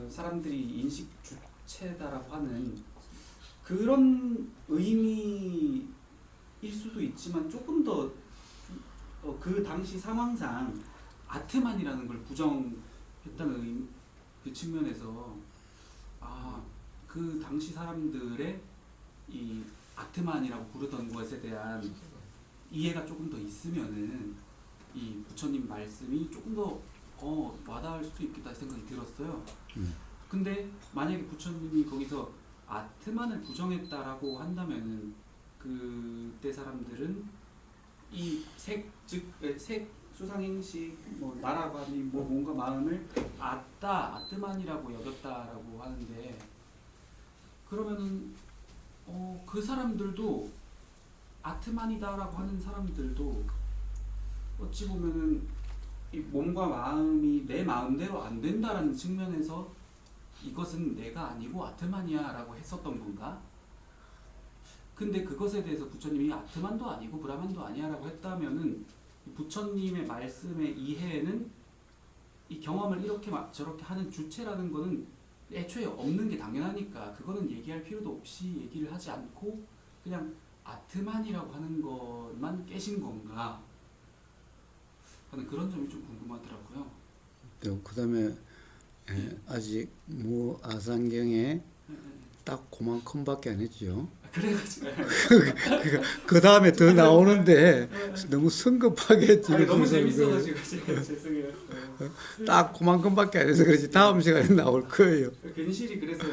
사람들이 인식 주체다라고 하는 그런 의미일 수도 있지만 조금 더 그 당시 상황상 아트만이라는 걸 부정했다는 그 측면에서 그 당시 사람들의 이 아트만이라고 부르던 것에 대한 이해가 조금 더 있으면은 이 부처님 말씀이 조금 더 와닿을 수도 있겠다 생각이 들었어요. 근데 만약에 부처님이 거기서 아트만을 부정했다라고 한다면은 그때 사람들은 이 색, 수상행식, 뭐 나라관이 뭐 뭔가 마음을 아트만이라고 여겼다라고 하는데 그러면은 그 사람들도 아트만이다라고 하는 사람들도 어찌 보면은 이 몸과 마음이 내 마음대로 안 된다라는 측면에서 이것은 내가 아니고 아트만이야라고 했었던 건가? 근데 그것에 대해서 부처님이 아트만도 아니고 브라만도 아니야라고 했다면은 부처님의 말씀의 이해에는 이 경험을 이렇게 저렇게 하는 주체라는 거는 애초에 없는 게 당연하니까 그거는 얘기할 필요도 없이 얘기를 하지 않고 그냥 아트만이라고 하는 것만 깨신 건가 하는 그런 점이 좀 궁금하더라고요. 그 다음에 아직 무아상경에 딱 그만큼밖에 안 했죠. 그래가지고 그 다음에 더 나오는데 너무 성급하게 너무 찍어주는 거예요. 재밌어가지고 제가 죄송해요. 딱 그만큼밖에 안 해서 그렇지 다음 시간에 나올 거예요. 괜시리 그래서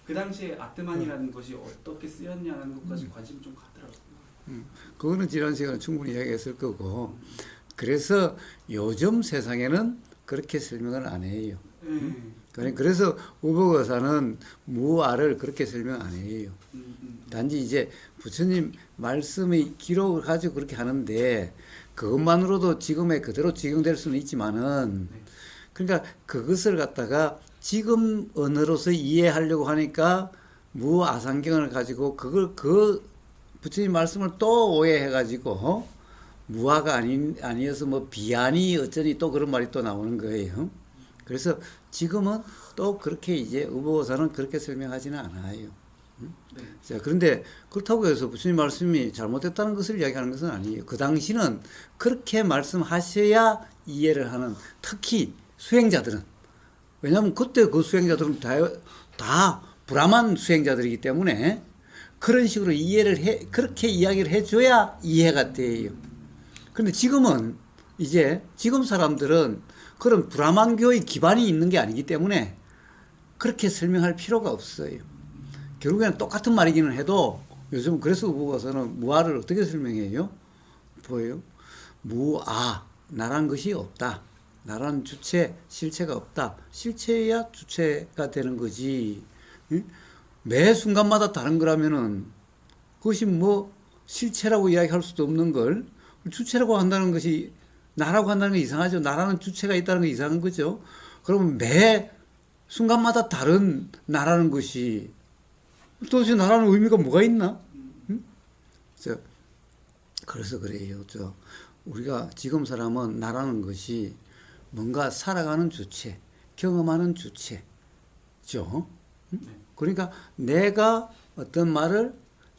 그 당시에 아트만이라는 것이 어떻게 쓰였냐는 것까지 관심이 좀 가더라고요. 그거는 지난 시간에 충분히 이야기했을 거고 그래서 요즘 세상에는 그렇게 설명을 안 해요. 그래서 우보거사는 무아를 그렇게 설명 안 해요. 단지 이제 부처님 말씀의 기록을 가지고 그렇게 하는데 그것만으로도 지금에 그대로 적용될 수는 있지만은 그러니까 그것을 갖다가 지금 언어로서 이해하려고 하니까 무아상경을 가지고 그걸 그 부처님 말씀을 또 오해해가지고 무아가 아니어서 뭐 비아니 어쩌니 또 그런 말이 또 나오는 거예요. 그래서 지금은 또 그렇게 이제 의보사는 그렇게 설명하지는 않아요. 네. 자, 그런데 그렇다고 해서 부처님 말씀이 잘못됐다는 것을 이야기하는 것은 아니에요. 그 당시는 그렇게 말씀하셔야 이해를 하는 특히 수행자들은 왜냐하면 그때 그 수행자들은 다 브라만 수행자들이기 때문에 그런 식으로 그렇게 이야기를 해줘야 이해가 돼요. 그런데 지금은 이제 지금 사람들은 그런 브라만교의 기반이 있는 게 아니기 때문에 그렇게 설명할 필요가 없어요. 결국에는 똑같은 말이기는 해도 요즘 그래서 보고서는 무아를 어떻게 설명해요? 보여요? 무아, 나란 것이 없다. 나라는 주체, 실체가 없다. 실체야 주체가 되는 거지. 매 순간마다 다른 거라면은 그것이 뭐 실체라고 이야기할 수도 없는 걸 주체라고 한다는 것이 나라고 한다는 게 이상하죠. 나라는 주체가 있다는 게 이상한 거죠. 그러면 매 순간마다 다른 나라는 것이 도대체 나라는 의미가 뭐가 있나? 응? 그래서 그래요. 우리가 지금 사람은 나라는 것이 뭔가 살아가는 주체, 경험하는 주체죠. 응? 그러니까 내가 어떤 말을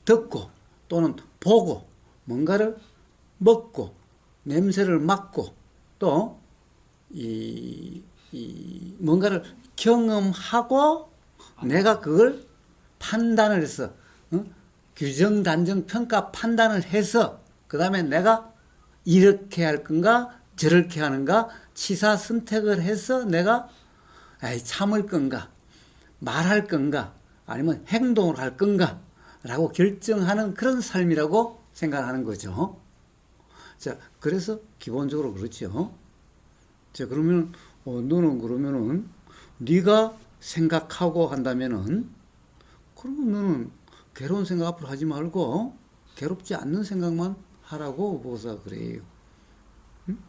듣고 또는 보고 뭔가를 먹고 냄새를 맡고 또 뭔가를 경험하고 내가 그걸 판단을 해서 규정, 단정, 평가, 판단을 해서 그 다음에 내가 이렇게 할 건가 저렇게 하는가 치사 선택을 해서 내가 참을 건가 말할 건가 아니면 행동을 할 건가 라고 결정하는 그런 삶이라고 생각하는 거죠. 자, 그래서 기본적으로 그렇죠. 자, 그러면 너는 그러면은 네가 생각하고 한다면은 그러면 너는 괴로운 생각 앞으로 하지 말고 괴롭지 않는 생각만 하라고 보사 그래요. 응?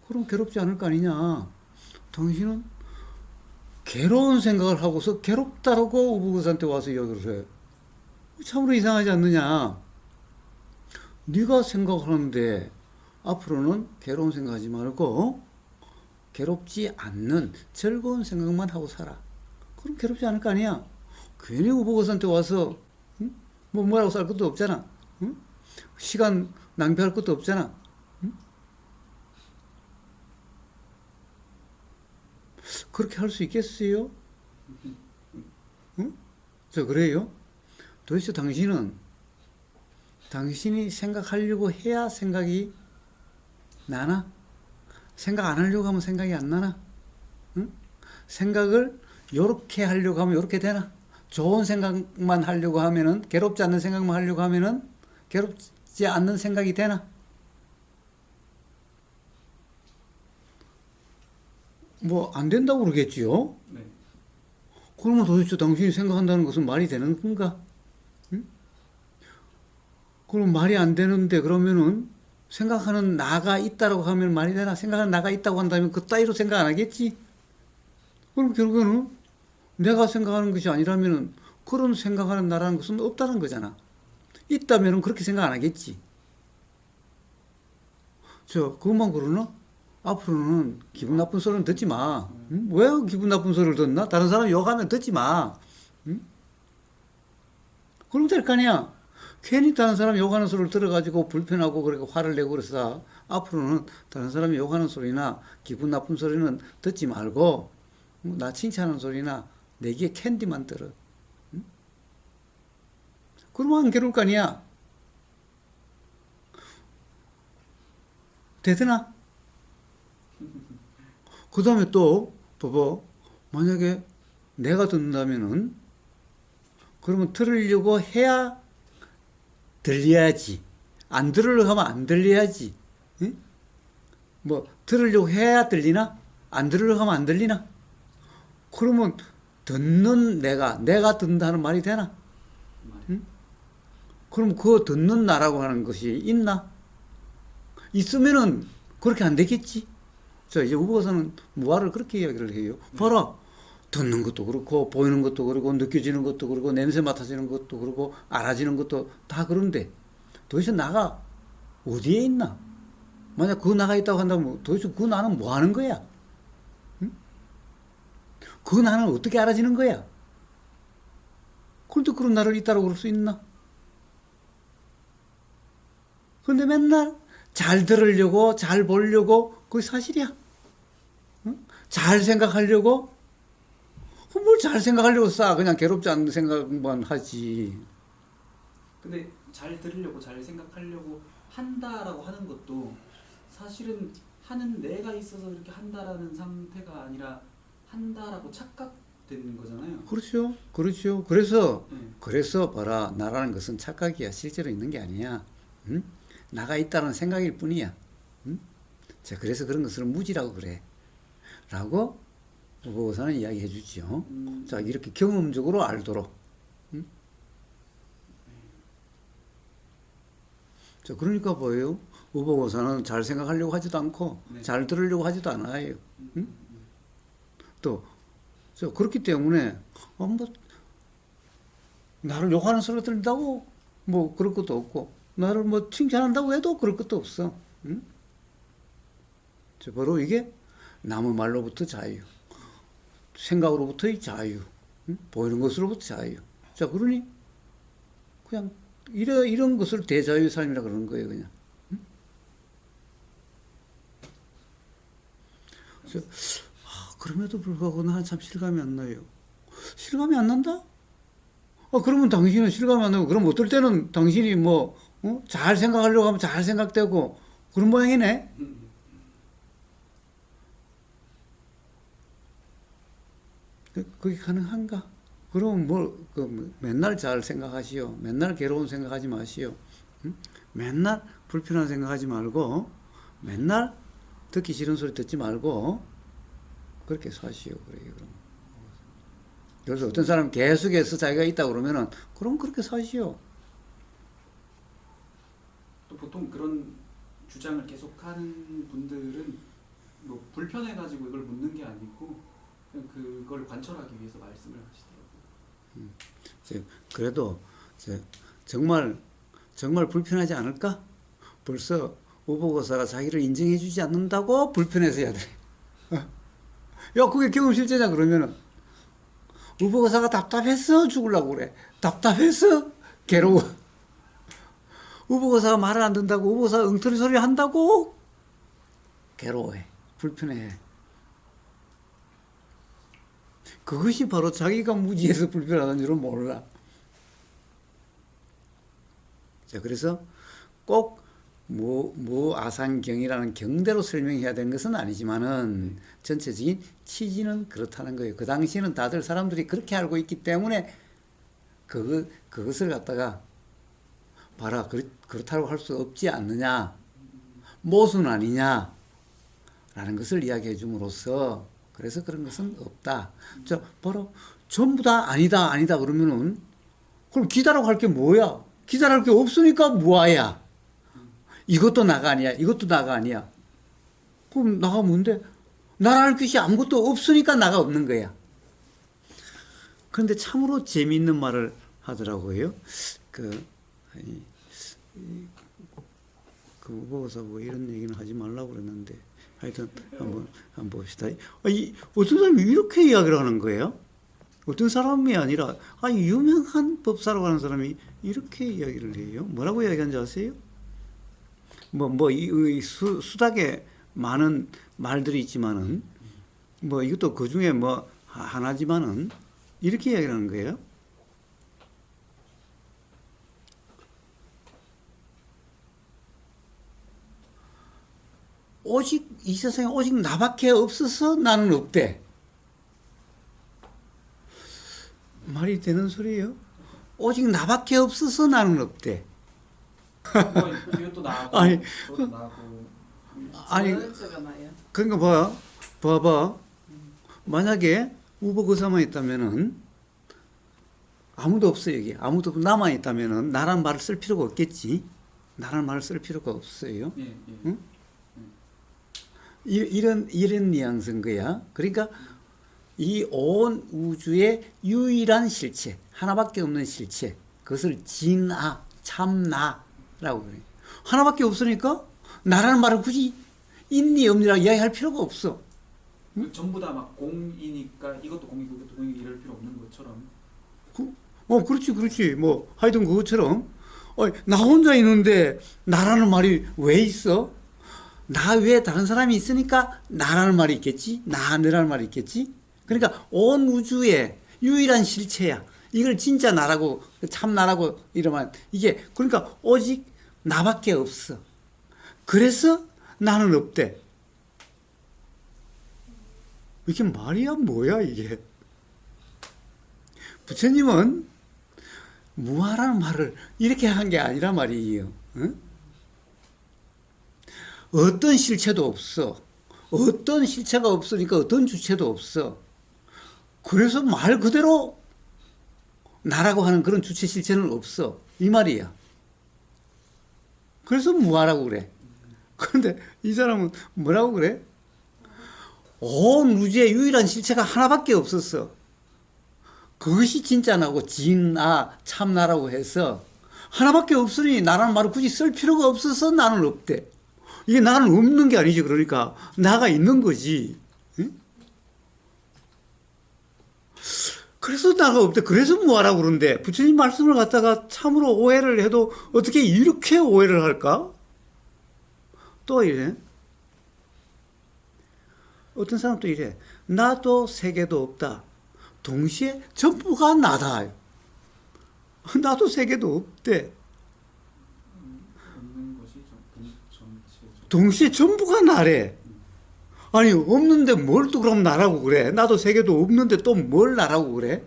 그럼 괴롭지 않을 거 아니냐. 당신은 괴로운 생각을 하고서 괴롭다라고 우부고사한테 와서 이야기를 해. 참으로 이상하지 않느냐. 네가 생각하는데 앞으로는 괴로운 생각하지 말고 괴롭지 않는 즐거운 생각만 하고 살아. 그럼 괴롭지 않을 거 아니야. 괜히 우보고사한테 와서 응? 뭐라고 쌀 것도 없잖아. 응? 시간 낭비할 것도 없잖아. 응? 그렇게 할 수 있겠어요? 응? 저 그래요? 도대체 당신이 생각하려고 해야 생각이 나나? 생각 안 하려고 하면 생각이 안 나나? 응? 생각을 요렇게 하려고 하면 요렇게 되나? 좋은 생각만 하려고 하면은, 괴롭지 않는 생각만 하려고 하면은, 괴롭지 않는 생각이 되나? 뭐, 안 된다고 그러겠지요? 네. 그러면 도대체 당신이 생각한다는 것은 말이 되는 건가? 응? 그럼 말이 안 되는데, 그러면은, 생각하는 나가 있다라고 하면 말이 되나? 생각하는 나가 있다고 한다면 그 따위로 생각 안 하겠지? 그럼 결국에는 내가 생각하는 것이 아니라면은 그런 생각하는 나라는 것은 없다는 거잖아. 있다면은 그렇게 생각 안 하겠지. 그것만 그러나? 앞으로는 기분 나쁜 소리는 듣지 마. 응? 왜 기분 나쁜 소리를 듣나? 다른 사람 욕하면 듣지 마. 응? 그럼 될 거 아니야. 괜히 다른 사람 욕하는 소리를 들어가지고 불편하고 그렇게 화를 내고 그래서 앞으로는 다른 사람이 욕하는 소리나 기분 나쁜 소리는 듣지 말고 나 칭찬하는 소리나 내 귀에 캔디만 들어. 응? 그러면 안 괴로울 거 아니야. 되드나? 그 다음에 또 봐봐. 만약에 내가 듣는다면은 그러면 들으려고 해야 들려야지. 안 들으려고 하면 안 들려야지. 응? 뭐 들으려고 해야 들리나? 안 들으려고 하면 안 들리나? 그러면 듣는 내가 듣는다는 말이 되나? 응? 그럼 그 듣는 나라고 하는 것이 있나? 있으면은 그렇게 안 되겠지? 자, 이제 우보가서는 무화를 그렇게 이야기를 해요. 봐라. 듣는 것도 그렇고, 보이는 것도 그렇고, 느껴지는 것도 그렇고, 냄새 맡아지는 것도 그렇고, 알아지는 것도 다 그런데 도대체 나가 어디에 있나? 만약 그 나가 있다고 한다면 도대체 그 나는 뭐 하는 거야? 응? 그 나는 어떻게 알아지는 거야? 그런데 그런 나를 있다고 그럴 수 있나? 그런데 맨날 잘 들으려고, 잘 보려고, 그게 사실이야. 응? 잘 생각하려고, 뭘 잘 생각하려고 싸. 그냥 괴롭지 않는 생각만 하지. 근데 잘 들으려고 잘 생각하려고 한다라고 하는 것도 사실은 하는 내가 있어서 이렇게 한다라는 상태가 아니라 한다라고 착각되는 거잖아요. 그렇죠. 그렇죠. 그래서, 네. 그래서 봐라. 나라는 것은 착각이야. 실제로 있는 게 아니야. 응? 나가 있다는 생각일 뿐이야. 응? 자, 그래서 그런 것을 무지라고 그래. 라고 우보고사는 이야기해 주지요. 자, 이렇게 경험적으로 알도록. 응? 자, 그러니까 뭐예요? 우보고사는 잘 생각하려고 하지도 않고, 네. 잘 들으려고 하지도 않아요. 응? 또, 그렇기 때문에, 뭐, 나를 욕하는 소리 들린다고, 뭐, 그럴 것도 없고, 나를 뭐, 칭찬한다고 해도 그럴 것도 없어. 응? 자, 바로 이게 남의 말로부터 자유, 생각으로부터의 자유, 응? 보이는 것으로부터 자유. 자, 그러니, 그냥, 이런 것을 대자유의 삶이라 그러는 거예요, 그냥. 응? 그래서, 그럼에도 불구하고 나는 참 실감이 안 나요. 실감이 안 난다? 그러면 당신은 실감이 안 나고, 그럼 어떨 때는 당신이 뭐, 잘 생각하려고 하면 잘 생각되고, 그런 모양이네? 그게 가능한가? 그럼 맨날 잘 생각하시오. 맨날 괴로운 생각하지 마시오. 응? 맨날 불편한 생각하지 말고, 맨날 듣기 싫은 소리 듣지 말고, 그렇게 사시오. 그래요, 그럼. 그래서 어떤 사람은 계속해서 자기가 있다 그러면은, 그럼 그렇게 사시오. 또 보통 그런 주장을 계속하는 분들은 뭐 불편해가지고 이걸 묻는 게 아니고 그냥 그걸 관철하기 위해서 말씀을 하시더라고요. 그래도 정말 불편하지 않을까? 벌써 우보고사가 자기를 인정해주지 않는다고 불편해서야 돼. 야, 그게 경험 실제냐 그러면은 의복의사가 답답했어 죽으려고 그래. 답답했어 괴로워. 의복의사가 말을 안 듣는다고 의복의사가 엉터리 소리 한다고 괴로워해. 불편해. 그것이 바로 자기가 무지해서 불편하다는 줄은 몰라. 자, 그래서 꼭 아산경이라는 경대로 설명해야 되는 것은 아니지만은 전체적인 취지는 그렇다는 거예요. 그 당시에는 다들 사람들이 그렇게 알고 있기 때문에 그것을 갖다가 봐라, 그렇다고 할 수 없지 않느냐, 모순 아니냐 라는 것을 이야기해 줌으로써 그래서 그런 것은 없다. 자, 바로 전부 다 아니다 그러면은 그럼 기다라고 할 게 뭐야? 기다랄 게 없으니까 무아야. 이것도 나가 아니야. 이것도 나가 아니야. 그럼 나가 뭔데? 나랄 것이 아무것도 없으니까 나가 없는 거야. 그런데 참으로 재미있는 말을 하더라고요. 보고서 뭐 이런 얘기는 하지 말라고 그랬는데 하여튼 한번 봅시다. 어떤 사람이 이렇게 이야기를 하는 거예요. 어떤 사람이 아니라 유명한 법사라고 하는 사람이 이렇게 이야기를 해요. 뭐라고 이야기하는지 아세요? 이 수닥에 많은 말들이 있지만은 이것도 그 중에 하나지만은 이렇게 이야기를 하는 거예요. 오직 이 세상에 오직 나밖에 없어서 나는 없대. 말이 되는 소리예요? 오직 나밖에 없어서 나는 없대. 이것도 나고 아니, 그것도 나고. 그러니까 봐봐. 만약에 우복의사만 있다면은 아무도 없어 여기. 아무도 없고 나만 있다면은 나란 말을 쓸 필요가 없겠지. 나란 말을 쓸 필요가 없어요. 예. 응? 이런 뉘앙스인 거야. 그러니까 이 온 우주의 유일한 실체, 하나밖에 없는 실체, 그것을 진아, 참나라고 그래. 하나밖에 없으니까 나라는 말을 굳이 있니 없니라 이야기할 필요가 없어. 전부 다 막 공이니까 이것도 공이고 이것도 공이고 이럴 필요 없는 것처럼. 그렇지. 하여튼 그것처럼 나 혼자 있는데 나라는 말이 왜 있어? 나 외에 다른 사람이 있으니까 나라는 말이 있겠지? 너라는 말이 있겠지? 그러니까 온 우주의 유일한 실체야. 이걸 진짜 나라고 참 나라고 이러면 이게 그러니까 오직 나밖에 없어. 그래서 나는 없대. 이게 말이야 뭐야 이게. 부처님은 무아라는 말을 이렇게 한 게 아니라 말이에요. 응? 어떤 실체도 없어. 어떤 실체가 없으니까 어떤 주체도 없어. 그래서 말 그대로 나라고 하는 그런 주체 실체는 없어. 이 말이야. 그래서 무아라고 그래. 그런데 이 사람은 뭐라고 그래? 온 우주의 유일한 실체가 하나밖에 없었어. 그것이 진짜 나고 진아 참나라고 해서 하나밖에 없으니 나라는 말을 굳이 쓸 필요가 없어서 나는 없대. 이게 나는 없는 게 아니지. 그러니까 나가 있는 거지. 응? 그래서 나가 없대. 그래서 뭐하라고 그러는데 부처님 말씀을 갖다가 참으로 오해를 해도 어떻게 이렇게 오해를 할까? 또 이래. 어떤 사람도 이래. 나도 세계도 없다. 동시에 전부가 나다. 나도 세계도 없대. 없는 것이 전체. 동시에 전부가 나래. 아니 없는데 뭘 또 그럼 나라고 그래? 나도 세계도 없는데 또 뭘 나라고 그래?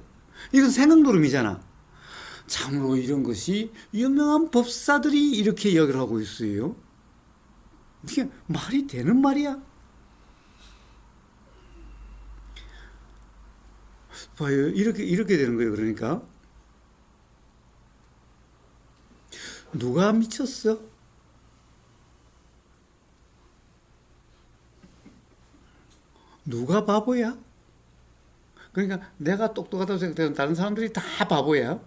이건 생각노름이잖아. 참으로 이런 것이 유명한 법사들이 이렇게 이야기를 하고 있어요. 이게 말이 되는 말이야? 봐요. 이렇게 되는 거예요. 그러니까 누가 미쳤어? 누가 바보야? 그러니까 내가 똑똑하다고 생각되는 다른 사람들이 다 바보야.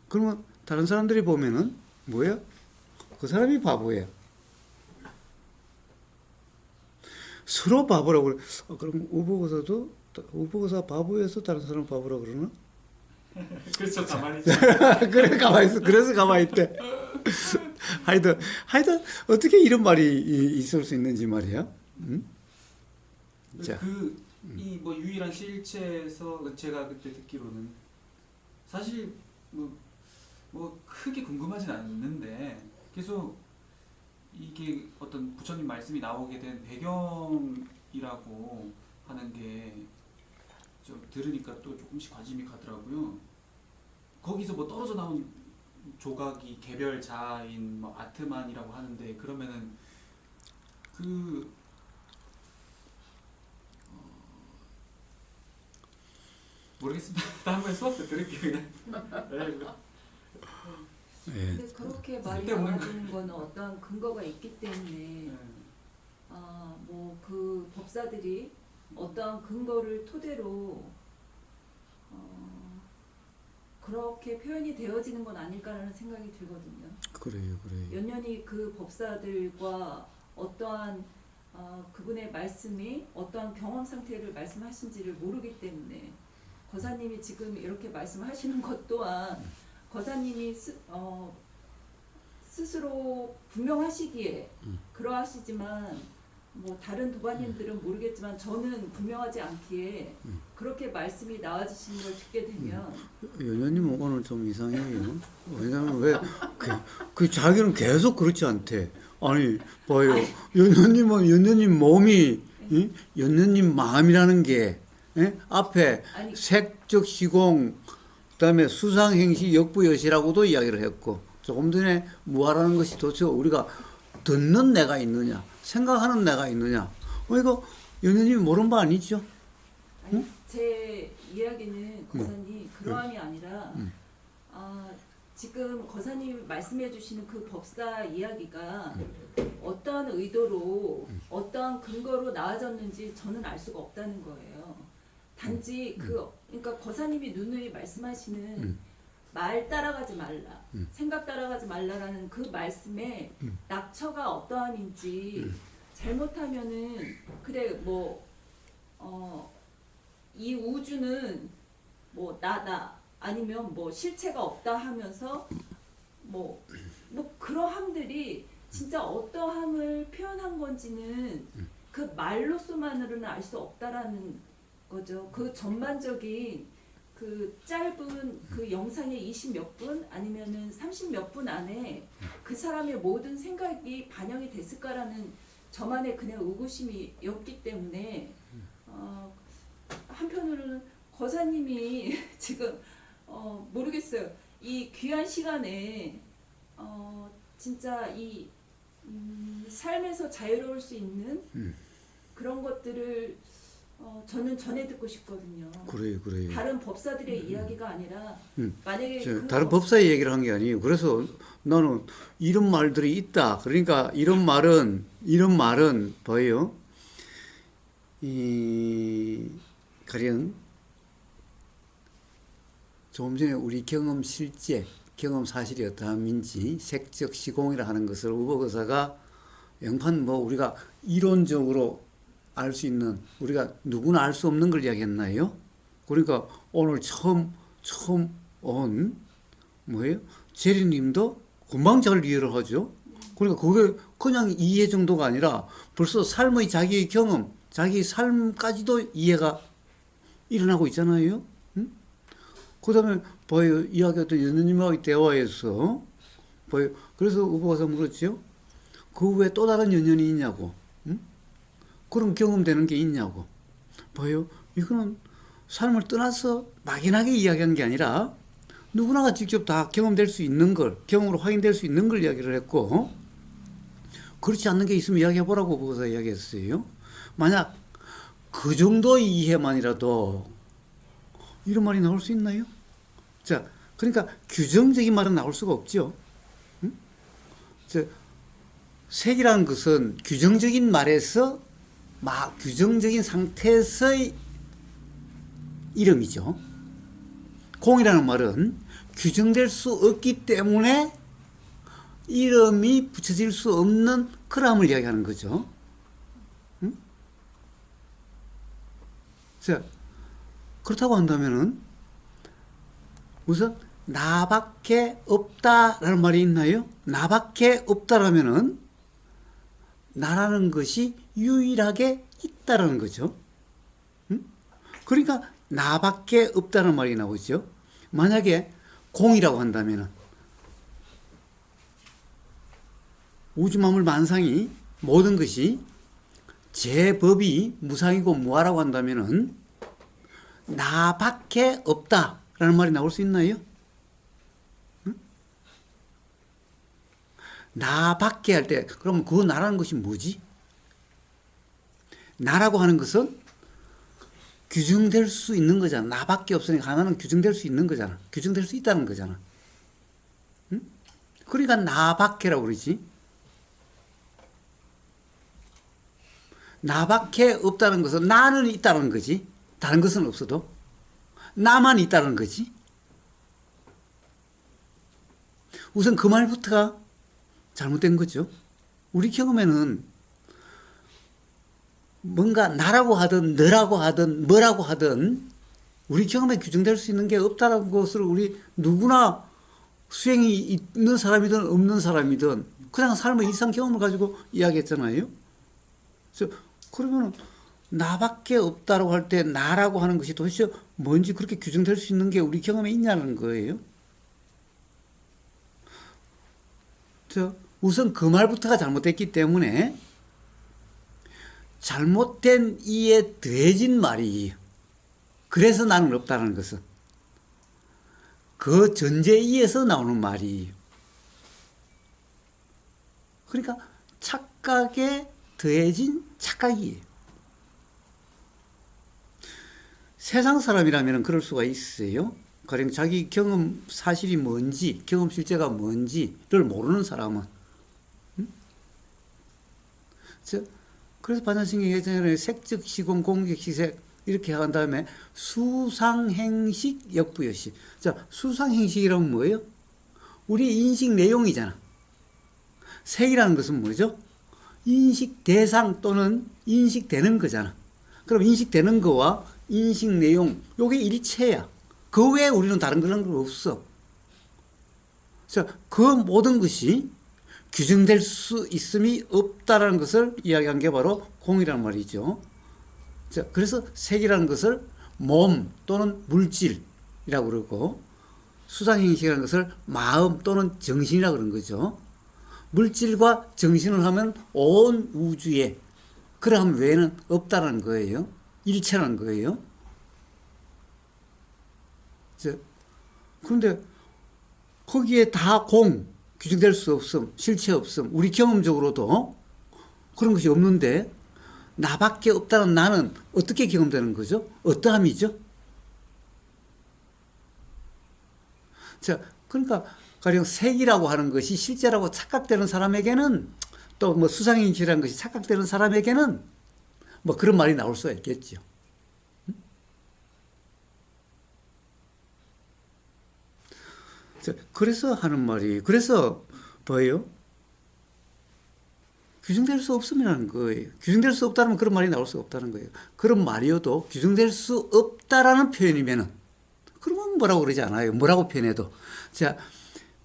그러면 다른 사람들이 보면은 뭐야? 그 사람이 바보야. 서로 바보라고 그래. 그럼 우보거사 바보여서 다른 사람 바보라고 그러나? 그렇죠. 가만히 있죠. 그래 가만히 있어. 그래서 가만히 있대. 하여튼 어떻게 이런 말이 있을 수 있는지 말이야. 응? 자, 이 뭐 유일한 실체에서 제가 그때 듣기로는 사실 뭐 크게 궁금하진 않는데 계속 이게 어떤 부처님 말씀이 나오게 된 배경이라고 하는 게 좀 들으니까 또 조금씩 관심이 가더라고요. 거기서 뭐 떨어져 나온 조각이 개별자인 뭐 아트만이라고 하는데 그러면은 그 모르겠습니다. 다음번에 수업 때 들을게요. 그냥. 예. 근데 그렇게 말이 그때 오는 나와주는 거는 어떤 근거가 있기 때문에 뭐 그 법사들이 어떠한 근거를 토대로 그렇게 표현이 되어지는 건 아닐까라는 생각이 들거든요. 그래요. 연연히 그 법사들과 어떠한 그분의 말씀이 어떠한 경험 상태를 말씀하신지를 모르기 때문에 거사님이 지금 이렇게 말씀하시는 것 또한 거사님이 스스로 분명하시기에 그러하시지만 뭐 다른 도반님들은 모르겠지만 저는 분명하지 않기에 그렇게 말씀이 나와주시는 걸 듣게 되면 연연님은 오늘 좀 이상해요. 왜냐면 그 자기는 계속 그렇지 않대. 아니 봐요. 연연님 몸이 연연님 마음이라는 게 앞에 아니, 색적 시공 그다음에 수상행시 역부여시라고도 이야기를 했고 조금 전에 무아라는 것이 도대체 우리가 듣는 내가 있느냐 생각하는 내가 있느냐 이거 연연님이 모르는 바 아니죠? 아니 제 이야기는 거사님 그러함이 아니라 지금 거사님이 말씀해 주시는 그 법사 이야기가 어떠한 의도로 어떠한 근거로 나와졌는지 저는 알 수가 없다는 거예요. 단지 그러니까 거사님이 누누이 말씀하시는 말 따라가지 말라, 생각 따라가지 말라라는 그 말씀에 낙처가 어떠함인지 잘못하면은 그래 뭐 이 우주는 뭐 나다 아니면 뭐 실체가 없다 하면서 뭐 그러함들이 진짜 어떠함을 표현한 건지는 그 말로서만으로는 알 수 없다라는 거죠. 그 전반적인 그 짧은 그 영상의 20몇 분 아니면은 30몇 분 안에 그 사람의 모든 생각이 반영이 됐을까라는 저만의 그냥 의구심이었기 때문에 한편으로는 거사님이 지금 모르겠어요. 이 귀한 시간에 진짜 이 삶에서 자유로울 수 있는 그런 것들을 저는 전해 듣고 싶거든요. 그래요. 다른 법사들의 이야기가 아니라 만약에 다른 법사의 얘기를 한 게 아니에요. 그래서 나는 이런 말들이 있다. 그러니까 이런 말은 뭐예요? 가령 조금 전에 우리 경험 실제, 경험 사실이 어떠함인지 색적 시공이라 하는 것을 우보거사가 영판 뭐 우리가 이론적으로 알 수 있는 우리가 누구나 알 수 없는 걸 이야기했나요? 그러니까 오늘 처음 온 뭐예요? 제리님도 금방 잘 이해를 하죠. 그러니까 그게 그냥 이해 정도가 아니라 벌써 삶의 자기의 경험, 자기 삶까지도 이해가 일어나고 있잖아요. 응? 그다음에 뭐예요? 이야기했던 연우님하고의 대화에서 뭐예요? 그래서 우보가서 물었죠. 그 외에 또 다른 연연이 있냐고. 응? 그런 경험되는 게 있냐고. 뭐예요? 이거는 삶을 떠나서 막연하게 이야기한 게 아니라 누구나가 직접 다 경험될 수 있는 걸, 경험으로 확인될 수 있는 걸 이야기를 했고, 그렇지 않는 게 있으면 이야기해보라고 보고서 이야기했어요. 만약 그 정도의 이해만이라도 이런 말이 나올 수 있나요? 자, 그러니까 규정적인 말은 나올 수가 없죠. 응? 색이라는 것은 규정적인 말에서 규정적인 상태에서의 이름이죠. 공이라는 말은 규정될 수 없기 때문에 이름이 붙여질 수 없는 그람을 이야기하는 거죠. 응? 자, 그렇다고 한다면은 우선 나밖에 없다라는 말이 있나요? 나밖에 없다라면은 나라는 것이 유일하게 있다라는 거죠. 그러니까 나밖에 없다는 말이 나오죠. 만약에 공이라고 한다면은 우주만물 만상이 모든 것이 제 법이 무상이고 무아라고 한다면은 나밖에 없다라는 말이 나올 수 있나요? 나밖에 할 때 그럼 그 나라는 것이 뭐지? 나라고 하는 것은 규정될 수 있는 거잖아. 나밖에 없으니까 하나는 규정될 수 있는 거잖아. 규정될 수 있다는 거잖아. 응? 그러니까 나밖에라고 그러지. 나밖에 없다는 것은 나는 있다는 거지. 다른 것은 없어도 나만 있다는 거지. 우선 그 말부터가 잘못된 거죠. 우리 경험에는 뭔가 나라고 하든 너라고 하든 뭐라고 하든 우리 경험에 규정될 수 있는 게 없다는 것을 우리 누구나 수행이 있는 사람이든 없는 사람이든 그냥 삶의 일상 경험을 가지고 이야기했잖아요. 그래서 그러면 나밖에 없다라고 할 때 나라고 하는 것이 도대체 뭔지 그렇게 규정될 수 있는 게 우리 경험에 있냐는 거예요. 우선 그 말부터가 잘못됐기 때문에 잘못된 이에 더해진 말이에요. 그래서 나는 없다는 것은 그 전제이에서 나오는 말이에요. 그러니까 착각에 더해진 착각이에요. 세상 사람이라면 그럴 수가 있어요. 가령 자기 경험 사실이 뭔지, 경험 실제가 뭔지를 모르는 사람은. 그래서 반야신경 예전에 색즉 시공 공격 시색 이렇게 한 다음에 수상행식 역부여식. 자, 수상행식이라면 뭐예요? 우리 인식 내용이잖아. 색이라는 것은 뭐죠? 인식 대상 또는 인식되는 거잖아. 그럼 인식되는 거와 인식 내용, 요게 일체야. 그 외에 우리는 다른 그런 거 없어. 자, 그 모든 것이 규정될 수 있음이 없다라는 것을 이야기한 게 바로 공이라는 말이죠. 자, 그래서 색이라는 것을 몸 또는 물질이라고 그러고 수상행식이라는 것을 마음 또는 정신이라고 그러는 거죠. 물질과 정신을 하면 온 우주에 그러함 외에는 없다라는 거예요. 일체라는 거예요. 그런데 거기에 다 공, 규정될 수 없음, 실체 없음, 우리 경험적으로도 그런 것이 없는데 나밖에 없다는 나는 어떻게 경험되는 거죠? 어떠함이죠? 자, 그러니까 가령 색이라고 하는 것이 실제라고 착각되는 사람에게는 또 뭐 수상행식이라는 것이 착각되는 사람에게는 뭐 그런 말이 나올 수가 있겠죠. 그래서 하는 말이, 그래서 뭐예요? 규정될 수 없음이라는 거예요. 규정될 수 없다면 그런 말이 나올 수 없다는 거예요. 그런 말이어도 규정될 수 없다라는 표현이면은, 그러면 뭐라고 그러지 않아요. 뭐라고 표현해도. 자,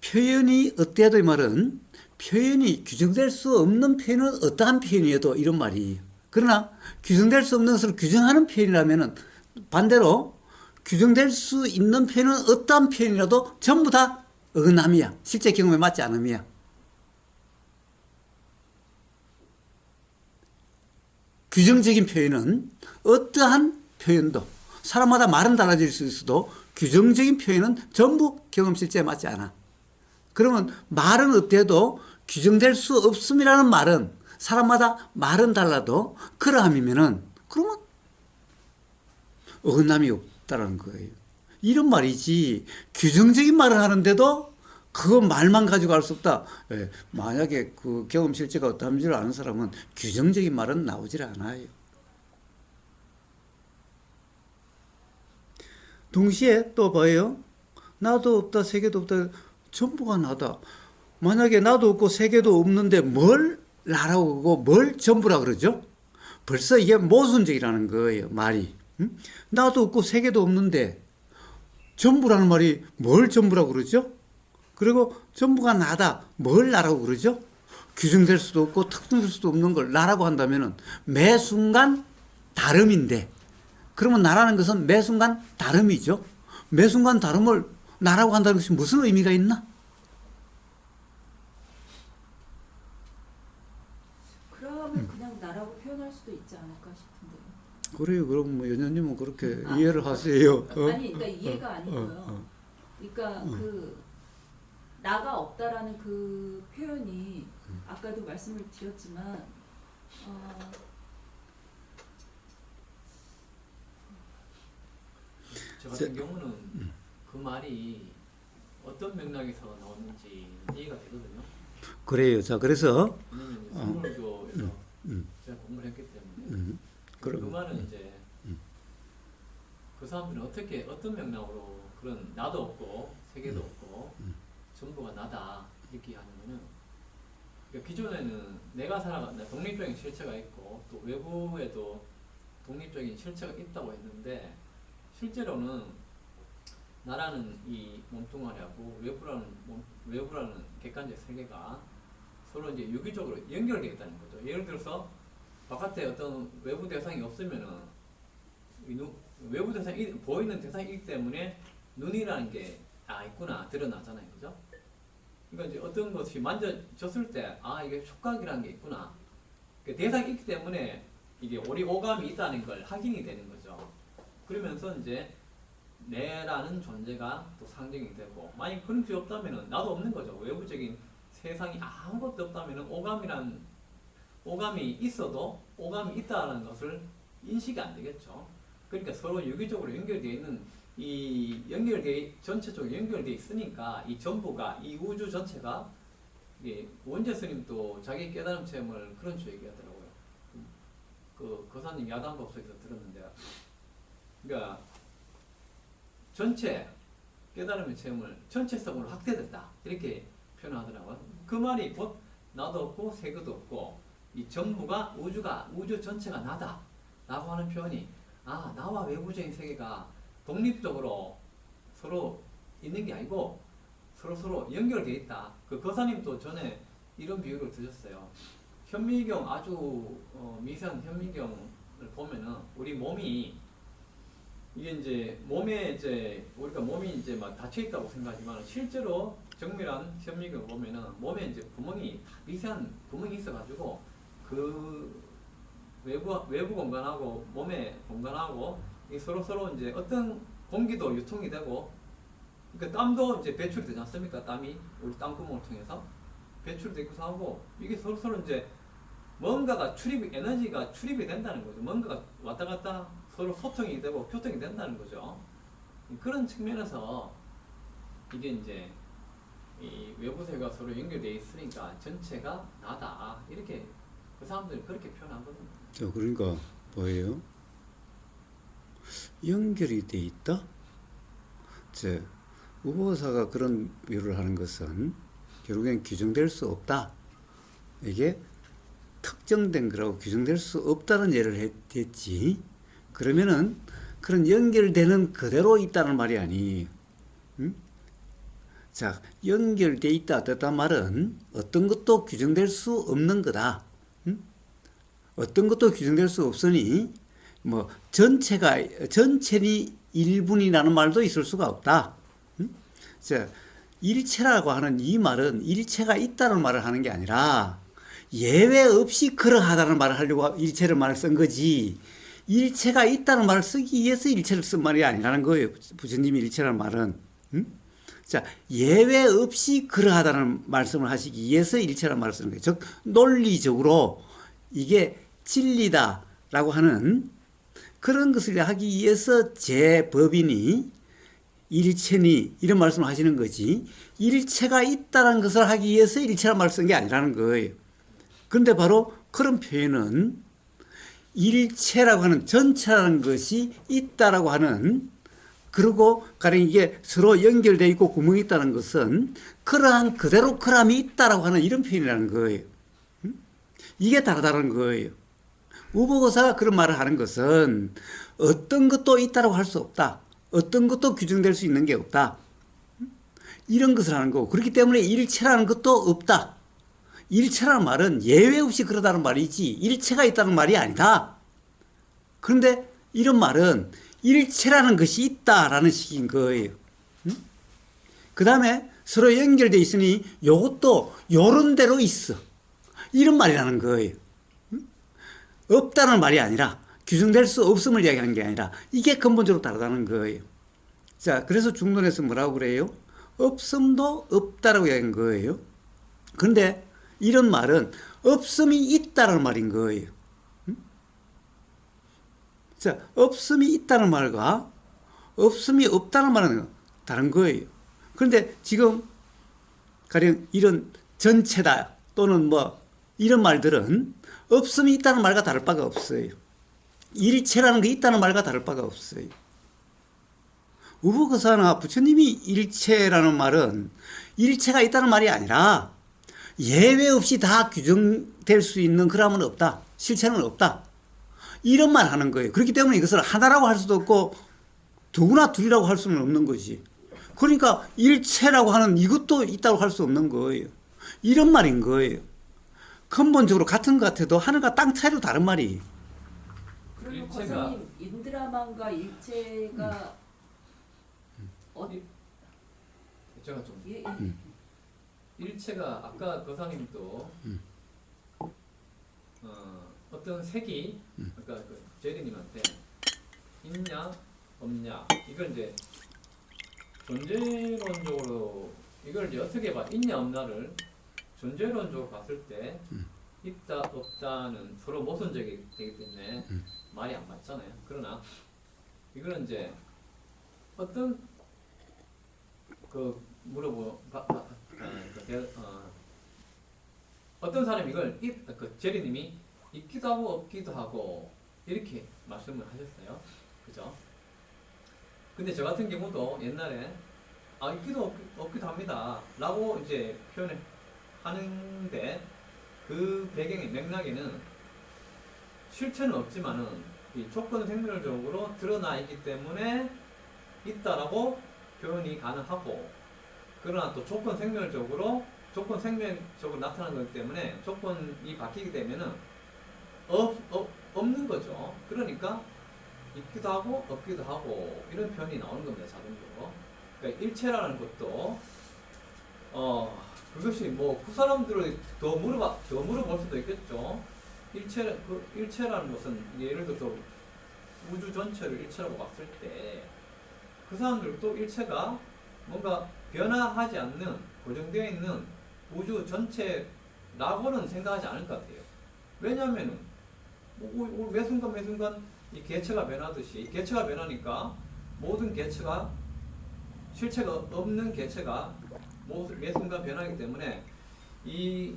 표현이 어때도 이 말은, 표현이 규정될 수 없는 표현은 어떠한 표현이어도 이런 말이에요. 그러나 규정될 수 없는 것을 규정하는 표현이라면은 반대로 규정될 수 있는 표현은 어떠한 표현이라도 전부 다 어긋남이야. 실제 경험에 맞지 않음이야. 규정적인 표현은 어떠한 표현도 사람마다 말은 달라질 수 있어도 규정적인 표현은 전부 경험 실제에 맞지 않아. 그러면 말은 어때도 규정될 수 없음이라는 말은 사람마다 말은 달라도 그러함이면은 그러면 어긋남이 없다라는 거예요. 이런 말이지 규정적인 말을 하는데도 그거 말만 가지고 할 수 없다. 예, 만약에 그 경험 실제가 어떠한지를 아는 사람은 규정적인 말은 나오질 않아요. 동시에 또 봐요. 나도 없다, 세계도 없다, 전부가 나다. 만약에 나도 없고 세계도 없는데 뭘 나라고 하고 뭘 전부라 그러죠? 벌써 이게 모순적이라는 거예요, 말이. 나도 없고 세계도 없는데 전부라는 말이 뭘 전부라고 그러죠? 그리고 전부가 나다. 뭘 나라고 그러죠? 규정될 수도 없고 특정될 수도 없는 걸 나라고 한다면은 매 순간 다름인데, 그러면 나라는 것은 매 순간 다름이죠. 매 순간 다름을 나라고 한다는 것이 무슨 의미가 있나? 그러면 그냥 나라고 표현할 수도 있지 않을까 싶은데. 그래요. 그럼 뭐 연연님은 그렇게 이해를 하세요. 아니, 그러니까 이해가 아니고요. 그러니까 그 나가 없다라는 그 표현이 아까도 말씀을 드렸지만 저 같은 경우는 그 말이 어떤 맥락에서 나오는지 이해가 되거든요. 그래요. 자, 그래서 왜냐면 선물교에서 제가 공부를 했기 때문에 그 말은 이제 그 사람들은 어떤 맥락으로 그런 나도 없고 세계도 없고 전부가 나다 이렇게 하냐면은, 그러니까 기존에는 내가 살아간다 독립적인 실체가 있고 또 외부에도 독립적인 실체가 있다고 했는데, 실제로는 나라는 이 몸뚱아리하고 외부라는 객관적 세계가 서로 이제 유기적으로 연결되어 있다는 거죠. 예를 들어서 바깥에 어떤 외부 대상이 없으면은 외부 대상이 보이는 대상이기 때문에 눈이라는 게 있구나 드러나잖아요, 그죠? 그러니까 이제 어떤 것이 만져졌을 때 이게 촉각이라는 게 있구나. 그 대상이 있기 때문에 이게 우리 오감이 있다는 걸 확인이 되는 거죠. 그러면서 이제 내라는 존재가 또 상징이 되고, 만약 그런 게 없다면은 나도 없는 거죠. 외부적인 세상이 아무것도 없다면은 오감이 있어도 오감이 있다는 것을 인식이 안 되겠죠. 그러니까 서로 유기적으로 연결되어 있는 전체적으로 연결되어 있으니까 이 전부가 이 우주 전체가, 원재 스님도 자기 깨달음 체험을 그런 식으로 얘기하더라고요. 그 거사님 야단법석에서 들었는데, 그러니까 전체 깨달음의 체험을 전체성으로 확대됐다 이렇게 표현하더라고요. 그 말이 곧 나도 없고 세계도 없고 이 전부가 우주 전체가 나다 라고 하는 표현이, 나와 외부적인 세계가 독립적으로 서로 있는 게 아니고 서로 연결되어 있다. 그 거사님도 전에 이런 비유를 드셨어요. 현미경, 아주 미세한 현미경을 보면은 우리 몸이, 이게 이제 몸에 우리가 몸이 이제 막 닫혀 있다고 생각하지만 실제로 정밀한 현미경을 보면은 몸에 이제 미세한 구멍이 있어가지고 그 외부 공간하고 몸의 공간하고 이 서로 이제 어떤 공기도 유통이 되고, 그러니까 땀도 이제 배출이 되지 않습니까? 땀이 우리 땀구멍을 통해서 배출되기도 하고, 이게 서로 이제 뭔가가 에너지가 출입이 된다는 거죠. 뭔가가 왔다 갔다 서로 소통이 되고 교통이 된다는 거죠. 그런 측면에서 이게 이제 이 외부 세계가 서로 연결되어 있으니까 전체가 나다 이렇게 그 사람들이 그렇게 표현하거든요. 자, 그러니까 뭐예요? 연결이 돼 있다? 자, 우보사가 그런 비유를 하는 것은 결국엔 규정될 수 없다. 이게 특정된 거라고 규정될 수 없다는 예를 했지. 그러면은 그런 연결되는 그대로 있다는 말이 아니. 자, 연결돼 있다 어떤 말은 어떤 것도 규정될 수 없는 거다. 어떤 것도 규정될 수 없으니 뭐 전체니 일분이라는 말도 있을 수가 없다. 자, 일체라고 하는 이 말은 일체가 있다는 말을 하는 게 아니라 예외 없이 그러하다는 말을 하려고 일체를 말을 쓴 거지, 일체가 있다는 말을 쓰기 위해서 일체를 쓴 말이 아니라는 거예요. 부처님이 일체라는 말은. 자, 예외 없이 그러하다는 말씀을 하시기 위해서 일체라는 말을 쓰는 거예요. 즉 논리적으로 이게 진리다라고 하는 그런 것을 하기 위해서 제법이니 일체니 이런 말씀을 하시는 거지, 일체가 있다는 것을 하기 위해서 일체라는 말을 쓴 게 아니라는 거예요. 그런데 바로 그런 표현은 일체라고 하는 전체라는 것이 있다라고 하는, 그리고 가령 이게 서로 연결되어 있고 구멍이 있다는 것은 그러한 그대로 그람이 있다라고 하는 이런 표현이라는 거예요. 이게 다르다는 거예요. 우보거사가 그런 말을 하는 것은 어떤 것도 있다라고 할 수 없다. 어떤 것도 규정될 수 있는 게 없다. 이런 것을 하는 거고 그렇기 때문에 일체라는 것도 없다. 일체라는 말은 예외 없이 그러다는 말이지 일체가 있다는 말이 아니다. 그런데 이런 말은 일체라는 것이 있다라는 식인 거예요. 그 다음에 서로 연결되어 있으니 요것도 요런 대로 있어. 이런 말이라는 거예요. 없다는 말이 아니라 규정될 수 없음을 이야기하는 게 아니라 이게 근본적으로 다르다는 거예요. 자, 그래서 중론에서 뭐라고 그래요? 없음도 없다라고 이야기한 거예요. 그런데 이런 말은 없음이 있다는 말인 거예요. 자, 없음이 있다는 말과 없음이 없다는 말은 다른 거예요. 그런데 지금 가령 이런 전체다 또는 뭐 이런 말들은 없음이 있다는 말과 다를 바가 없어요. 일체라는 게 있다는 말과 다를 바가 없어요. 우보거사나 부처님이 일체라는 말은 일체가 있다는 말이 아니라 예외 없이 다 규정될 수 있는 그람은 없다. 실체는 없다. 이런 말 하는 거예요. 그렇기 때문에 이것을 하나라고 할 수도 없고 두구나 둘이라고 할 수는 없는 것이. 그러니까 일체라고 하는 이것도 있다고 할 수 없는 거예요. 이런 말인 거예요. 근본적으로 같은 것 같아도 하늘과 땅 차이로 다른 말이. 그러면 일체가- 거사님 인드라만과 일체가 제가 좀 예, 일체가 아까 거사님도 어떤 색이 아까 그 제리님한테 있냐 없냐 이걸 이제 존재론적으로 이걸 이제 어떻게 봐 있냐 없냐를 존재론적으로 봤을 때 있다 없다는 서로 모순적이 되기 때문에 말이 안 맞잖아요. 그러나 이거는 이제 어떤 그 어떤 사람이 이걸 그 제리님이 있기도 하고 없기도 하고 이렇게 말씀을 하셨어요. 그죠? 근데 저 같은 경우도 옛날에 있기도 없기도 합니다 라고 이제 표현을 하는데 그 배경의 맥락에는 실체는 없지만은 이 조건 생멸적으로 드러나 있기 때문에 있다라고 표현이 가능하고 그러나 또 조건 생멸적으로 나타나는 거기 때문에 조건이 바뀌게 되면은 없는 거죠. 그러니까 있기도 하고 없기도 하고 이런 표현이 나오는 겁니다. 자동적으로. 그러니까 일체라는 것도 그것이 뭐 그 사람들을 더 물어볼 수도 있겠죠. 일체라는 것은 예를 들어서 우주 전체를 일체라고 봤을 때 그 사람들도 일체가 뭔가 변화하지 않는 고정되어 있는 우주 전체라고는 생각하지 않을 것 같아요. 왜냐하면은 매 순간 이 개체가 변하듯이 개체가 변하니까 모든 개체가 실체가 없는 개체가 매 순간 변하기 때문에 이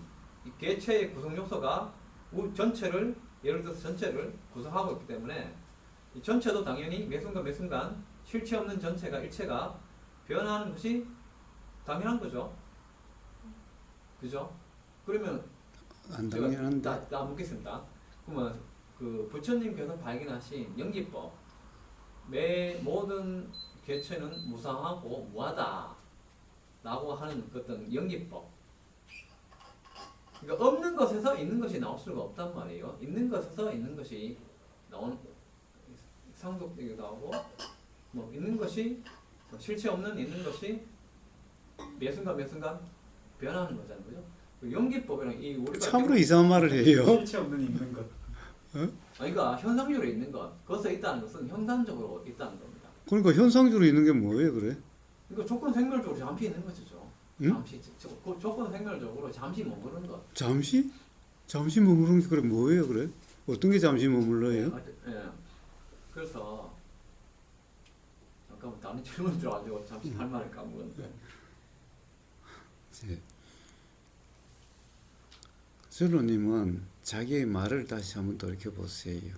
개체의 구성 요소가 전체를 예를 들어서 전체를 구성하고 있기 때문에 이 전체도 당연히 매 순간 실체 없는 전체가 일체가 변화하는 것이 당연한 거죠. 그죠? 그러면 안 제가 당연한데. 다 묻겠습니다. 그러면 그 부처님께서 발견하신 연기법 모든 개체는 무상하고 무하다 라고 하는 어떤 연기법 그러니까 없는 것에서 있는 것이 나올 수가 없단 말이에요. 있는 것에서 있는 것이 나오는 상속되기도 하고 뭐 있는 것이 실체 없는 있는 것이 매 순간 변하는 거잖아요. 그죠? 그 연기법이랑 이 우리가 참으로 이상한 말을 해요. 실체 없는 있는 것. 그러니까 현상적으로 있는 것, 그것에 있다는 것은 현상적으로 있다는 겁니다. 그러니까 현상적으로 있는 게 뭐예요, 그래? 그러니까 조건 생멸적으로 잠시 있는 것이죠. 응? 잠시 그 조건 생멸적으로 잠시 머무르는 것. 잠시? 잠시 머무르는 게 그래 뭐예요, 그래? 어떤 게 잠시 머물러요? 예. 그래서 잠깐만 다른 질문 들어가지고 잠시 할 말을 까먹었는데. 선로님은 자기의 말을 다시 한번 돌이켜 보세요.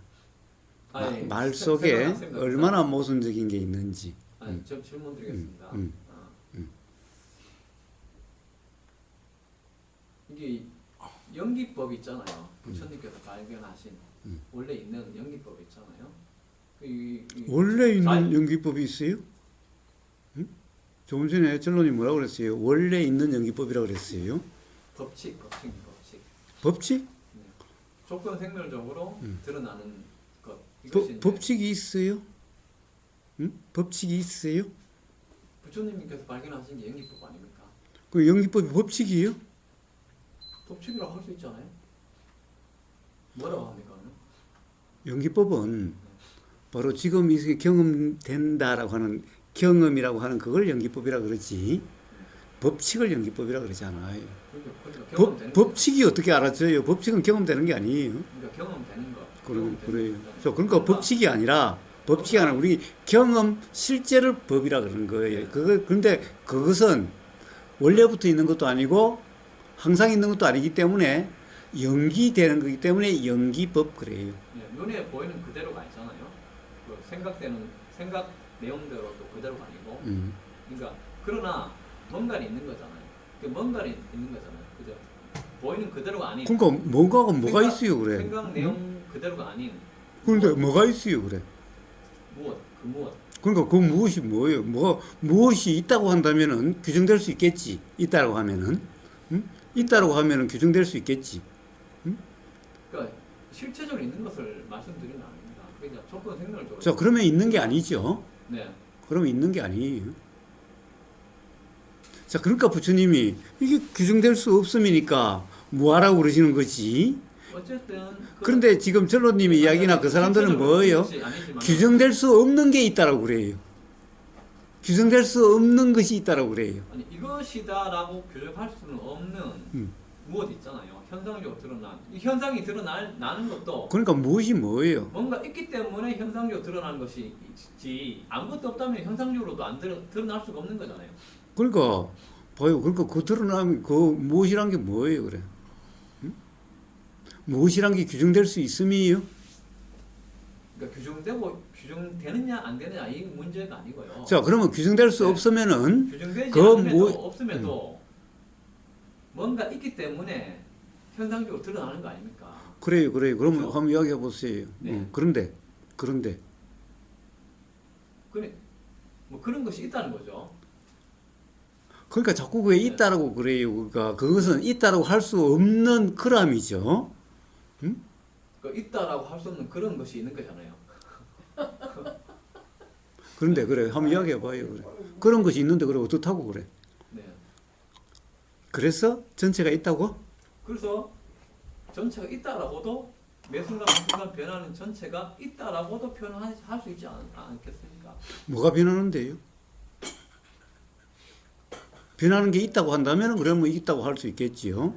아니, 말 세- 속에 생각났습니다. 얼마나 모순적인 게 있는지. 아니, 저 질문 드리겠습니다. 음. 이게 연기법이 있잖아요. 부처님께서 발견하신 원래 있는 연기법 있잖아요. 원래 있는 자- 연기법이 있어요? 응? 조금 전에 전론이 뭐라고 그랬어요? 원래 있는 연기법이라고 그랬어요. 법칙. 법칙? 네. 조건 생멸적으로 드러나는 것. 법, 이것이 이제 법칙이 있어요? 응? 법칙이 있어요? 부처님께서 발견하신 게 연기법 아닙니까? 그 연기법이 법칙이에요? 법칙이라고 할 수 있잖아요. 뭐라고 합니까? 연기법은 바로 지금 이 경험된다라고 하는 경험이라고 하는 그걸 연기법이라 그러지 법칙을 연기법이라 그러지 않아요. 그러니까 경험되는 법칙이 어떻게 알아져요? 법칙은 경험되는 게 아니에요. 그러니까 경험되는 거. 그래요. 그러니까 법칙이 아니라 우리 경험 실제를 법이라 그러는 거예요. 그런데 그것은 원래부터 있는 것도 아니고 항상 있는 것도 아니기 때문에 연기되는 거기 때문에 연기법 그래요. 예, 눈에 보이는 그대로가 아니잖아요. 그 생각 내용대로 또 그대로가 아니고. 그러니까 그러나 뭔가 있는 거잖아요. 뭔가 있는 거잖아요. 그죠? 보이는 그대로가 아닌. 그러니까 뭐가 생각- 있어요 그래. 생각 내용 그대로가 아닌. 그런데 뭐가 있어요 그래. 무엇. 그러니까 그 무엇이 뭐예요? 무엇이 있다고 한다면은 규정될 수 있겠지. 있다라고 하면은 있다라고 하면은 규정될 수 있겠지. 그러니까 실체적으로 있는 것을 말씀드리는 아닙니다. 그러니까 조건 생멸적으로. 자 그러면 있는 게 아니죠. 네. 그러면 있는 게 아니에요. 자 그러니까 부처님이 이게 규정될 수 없음이니까 뭐하라고 그러시는 거지. 어쨌든 그런데 지금 전로님이 이야기나 그 사람들은 뭐예요? 규정될 수 없는 게 있다라고 그래요. 규정될 수 없는 것이 있다라고 그래요. 아니 이것이다라고 규정할 수는 없는 무엇 있잖아요. 현상적으로 드러난 이 현상이 드러나는 것도 그러니까 무엇이 뭐예요? 뭔가 있기 때문에 현상적으로 드러나는 것이 있지 아무것도 없다면 현상적으로도 안 드러날 수가 없는 거잖아요. 그러니까 봐요. 그러니까 그 드러나면 그 무엇이란 게 뭐예요, 그래? 무엇이란 게 규정될 수 있음이에요? 그러니까 규정되느냐 안 되느냐 이 문제가 아니고요. 자, 그러면 규정될 수 네. 없으면은 규정되지 그 않음에도 뭐- 없음에도 뭔가 있기 때문에 현상적으로 드러나는 거 아닙니까? 그래요. 그러면 그렇죠. 한번 이야기해 보세요. 네. 그런데 그래 뭐 그런 것이 있다는 거죠. 그러니까 자꾸 왜 있다라고 그래요. 그러니까 그것은 있다라고 할 수 없는 그람이죠. 있다라고 할 수 없는 그런 것이 있는 거잖아요. 그런데 그래 한번 이야기해 봐요. 그래. 그런 것이 있는데 그래 어떻다고 그래? 네. 그래서 전체가 있다고? 그래서 전체가 있다라고도 매 순간 매 순간 변하는 전체가 있다라고도 표현할 수 있지 않겠습니까? 뭐가 변하는데요? 변하는 게 있다고 한다면 그러면 있다고 할 수 있겠지요.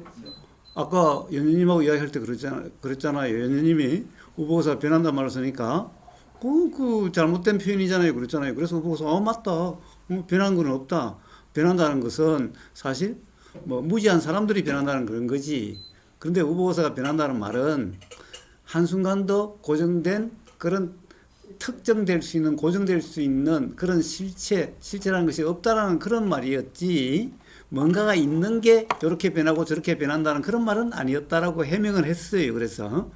아까 연예님하고 이야기할 때 그랬잖아요. 연예님이 우보사 변한다 말을 쓰니까 그 잘못된 표현이잖아요. 그랬잖아요. 그래서 우보사 맞다. 변한 건 없다. 변한다는 것은 사실 뭐 무지한 사람들이 변한다는 그런 거지. 그런데 우보사가 변한다는 말은 한순간도 고정된 그런 특정될 수 있는 고정될 수 있는 그런 실체라는 것이 없다라는 그런 말이었지 뭔가가 있는 게 이렇게 변하고 저렇게 변한다는 그런 말은 아니었다라고 해명을 했어요. 그래서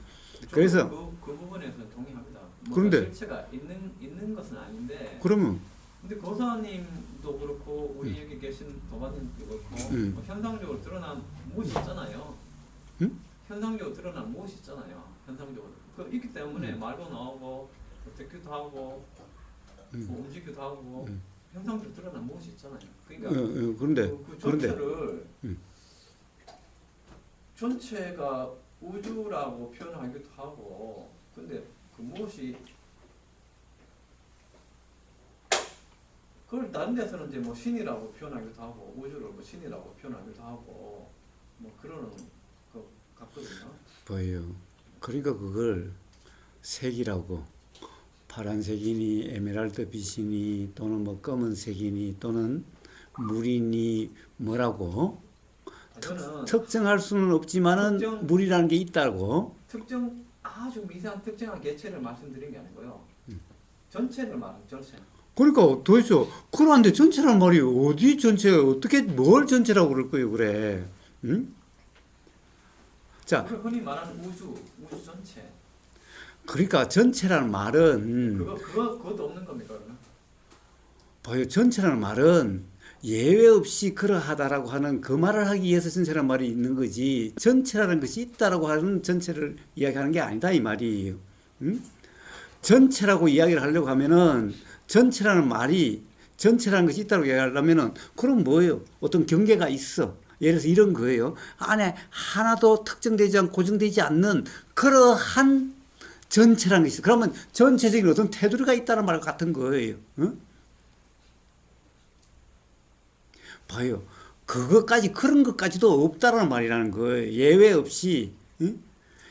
그 부분에서는 동의합니다. 그런데 실체가 있는 것은 아닌데 그러면 근데 고사님도 그렇고 우리 여기 계신 도반님도 그렇고 뭐 현상적으로 드러난 무엇이 있잖아요. 현상적으로 드러난 무엇이 있잖아요. 현상적으로 있기 때문에 말도 나오고 듣기도 하고 뭐 움직이기도 하고 현상적으로 드러난 무엇이 있잖아요. 그러니까 그런데 그 전체를 전체가 우주라고 표현하기도 하고 근데 그 무엇이 그걸 다른 데서는 이제 뭐 신이라고 표현하기도 하고 우주를 뭐 신이라고 표현하기도 하고 뭐 그러는 것 같거든요. 보여요. 그러니까 그걸 색이라고 파란색이니 에메랄드 빛이니 또는 뭐 검은색이니 또는 물이니 뭐라고 저는 특정할 수는 없지만은 특정- 물이라는 게 있다고. 특정 아주 미세한 특정한 개체를 말씀드린 게 아니고요. 전체를 말하는 전체. 그러니까 도대체 그런데 전체란 말이 어디 전체가 어떻게 뭘 전체라고 그럴 거예요, 그래? 응? 자, 흔히 말하는 우주 전체. 그러니까 전체라는 말은 그것도 없는 겁니까 그러면? 봐요. 전체라는 말은 예외 없이 그러하다라고 하는 그 말을 하기 위해서 전체라는 말이 있는 거지. 전체라는 것이 있다라고 하는 전체를 이야기하는 게 아니다 이 말이에요. 응? 전체라고 이야기를 하려고 하면은 전체라는 말이 전체라는 것이 있다고 이야기하려면은 그럼 뭐예요? 어떤 경계가 있어. 예를 들어서 이런 거예요. 안에 하나도 특정되지 않고 고정되지 않는 그러한 전체라는 것이 있어. 그러면 전체적인 어떤 테두리가 있다는 말 같은 거예요. 응? 봐요. 그것까지 그런 것까지도 없다라는 말이라는 거예요. 예외 없이. 응?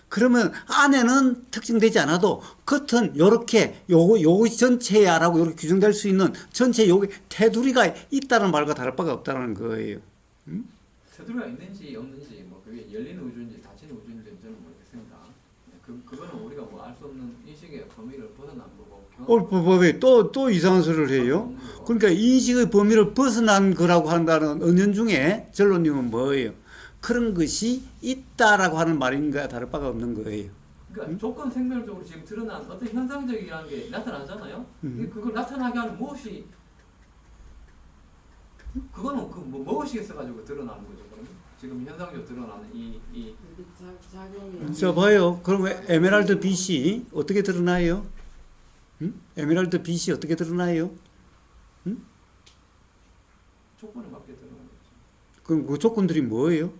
그러면 안에는 특정되지 않아도 겉은 요렇게 요것이 전체야라고 이렇게 규정될 수 있는 전체 요게 테두리가 있다는 말과 다를 바가 없다는 거예요. 테두리가 있는지 없는지 뭐 그게 열린 우주인지 닫힌 우주인지 저는 모르겠습니다. 그거는 우리가 뭐 알 수 없는 인식의 범위를 벗어난 거고. 왜 또 이상한 소리를 해요? 그러니까 인식의 범위를 벗어난 거라고 한다는 은연중에 결론님은 뭐예요? 그런 것이 있다라고 하는 말인가 다를 바가 없는 거예요. 그러니까 조건 생멸적으로 지금 드러난 어떤 현상적이라는 게 나타나잖아요. 그걸 나타나게 하는 무엇이 그거는 무엇이 있어가지고 드러나는 거죠. 그러면 지금 현상적으로 드러나는 이 작용이 자 봐요. 그러면 에메랄드 빛이 어떻게 드러나요? 에메랄드 빛이 어떻게 드러나요? 조건에 맞게 드러나는 거죠. 그럼 그 조건들이 뭐예요?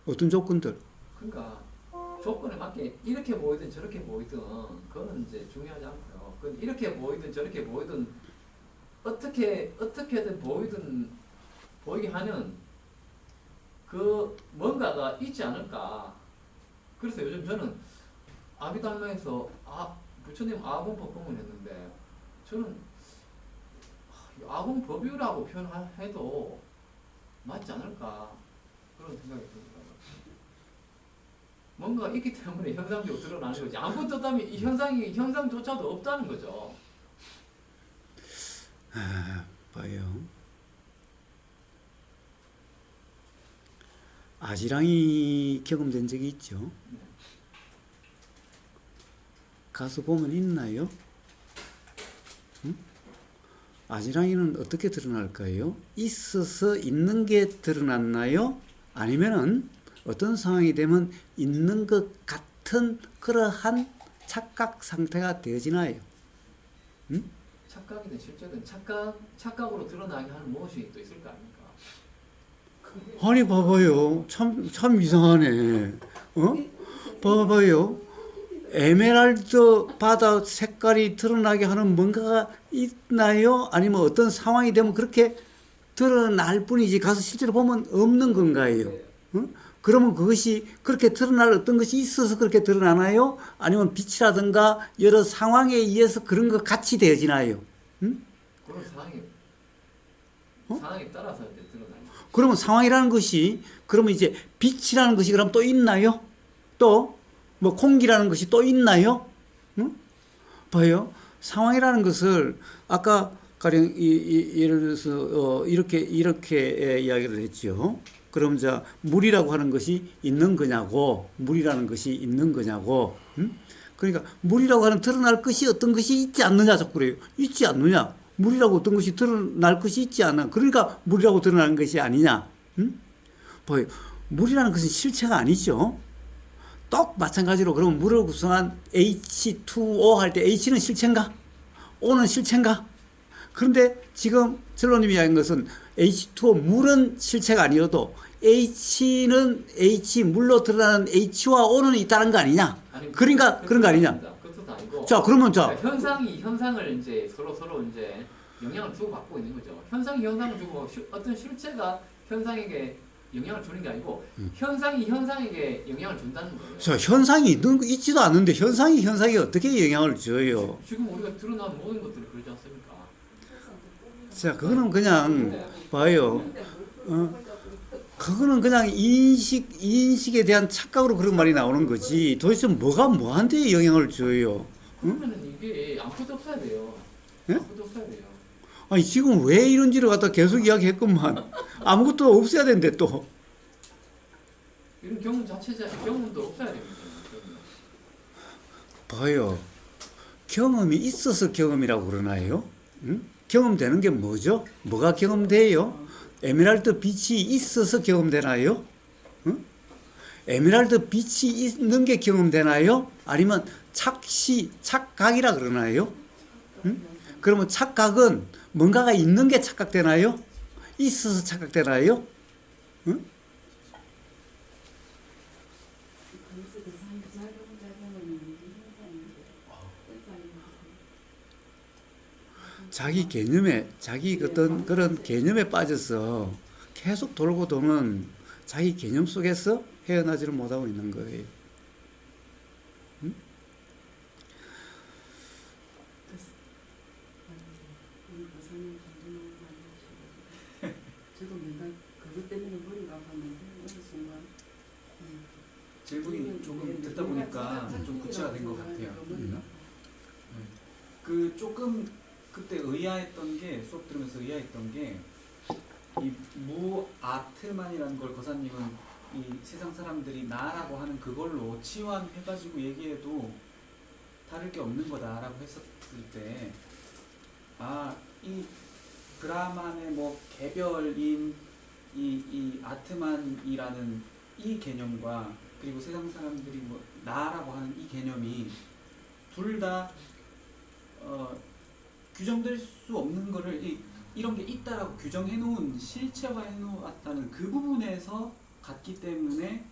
어떤 조건들? 그러니까 조건에 맞게 이렇게 보이든 저렇게 보이든 그거는 이제 중요하지 않고요. 그건 이렇게 보이든 저렇게 보이든 어떻게든 보이게 하는 그 뭔가가 있지 않을까. 그래서 요즘 저는 아비달마에서 부처님 아공법봉을 했는데 저는 아공법유라고 표현해도 맞지 않을까 그런 생각이 듭니다. 뭔가 있기 때문에 현상적으로 드러나는 거지. 아무것도 없다면 이 현상조차도 없다는 거죠. 봐요. 아지랑이 경험된 적이 있죠? 가서 보면 있나요? 아지랑이는 어떻게 드러날까요? 있어서 있는 게 드러났나요? 아니면은 어떤 상황이 되면 있는 것 같은 그러한 착각 상태가 되어지나요? 착각이든 실제든 착각으로 드러나게 하는 무엇이 또 있을 거 아닙니까? 아니 봐봐요. 참 이상하네. 봐봐요. 에메랄드 바다 색깔이 드러나게 하는 뭔가가 있나요? 아니면 어떤 상황이 되면 그렇게 드러날 뿐이지 가서 실제로 보면 없는 건가요? 그러면 그것이 그렇게 드러날 어떤 것이 있어서 그렇게 드러나나요? 아니면 빛이라든가 여러 상황에 의해서 그런 것 같이 되어지나요? 그런 상황에 따라서 이제 드러나요. 그러면 상황이라는 것이 그러면 이제 빛이라는 것이 그럼 또 있나요? 또 뭐 공기라는 것이 또 있나요? 봐요. 상황이라는 것을 아까 가령 예를 들어서 이렇게 이야기를 했죠. 그럼 자 물이라고 하는 것이 있는 거냐고, 물이라는 것이 있는 거냐고. 그러니까 물이라고 하는 드러날 것이 어떤 것이 있지 않느냐 자꾸 그래요. 있지 않느냐. 물이라고 어떤 것이 드러날 것이 있지 않아. 그러니까 물이라고 드러나는 것이 아니냐. 봐요. 물이라는 것은 실체가 아니죠. 똑 마찬가지로 그럼 물을 구성한 H2O 할 때 H는 실체인가? O는 실체인가? 그런데 지금 전로님이 이야기한 것은 H2O 물은 실체가 아니어도 H는 H 물로 드러나는 H와 O는 있다는 거 아니냐? 그러니까 그런 거 아니냐? 그것도 아니고. 자 그러면 자 현상을 이제 서로 이제 영향을 주고 받고 있는 거죠. 현상이 현상을 주고 어떤 실체가 현상에게 영향을 주는 게 아니고 현상이 현상에게 영향을 준다는 거예요. 자 현상이 있지도 않는데 현상이 현상에 어떻게 영향을 줘요? 지금 우리가 드러난 모든 것들이 그러지 않습니까? 자 그거는 그냥 봐요. 그거는 그냥 인식에 대한 착각으로 그런 말이 나오는 거지. 도대체 뭐가 뭐한테 영향을 줘요? 그러면은 이게 아무것도 없어야 돼요. 예? 아무것도 없어야 돼요. 아니 지금 왜 이런지를 갖다 계속 이야기했건만 아무것도 없어야 되는데 또 이런 경험도 없어야 됩니다. 봐요. 경험이 있어서 경험이라고 그러나요? 응? 경험되는 게 뭐죠? 뭐가 경험돼요? 에메랄드 빛이 있어서 경험되나요? 응? 에메랄드 빛이 있는 게 경험되나요? 아니면 착각이라 그러나요? 응? 그러면 착각은 뭔가가 있는 게 착각되나요? 있어서 착각되나요? 응? 자기 개념에, 자기 어떤 그런 개념에 빠져서 계속 돌고 도는 자기 개념 속에서 헤어나지를 못하고 있는 거예요. 응? 저도 맨날 그것 때문에 머리가 아팠는데 어느 순간 질문이 조금 듣다 보니까 좀 구체화 된 것 같아요. 그 조금 그때 의아했던 게, 수업 들으면서 의아했던 게, 이 무아트만이라는 걸 거사님은 이 세상 사람들이 나라고 하는 그걸로 치환해가지고 얘기해도 다를 게 없는 거다라고 했었을 때, 아, 이 브라만의 뭐 개별인 이 아트만이라는 이 개념과 그리고 세상 사람들이 뭐 나라고 하는 이 개념이 둘 다 규정될 수 없는 거를 이런 게 있다라고 규정해 놓은 실체화해 놓았다는 그 부분에서 같기 때문에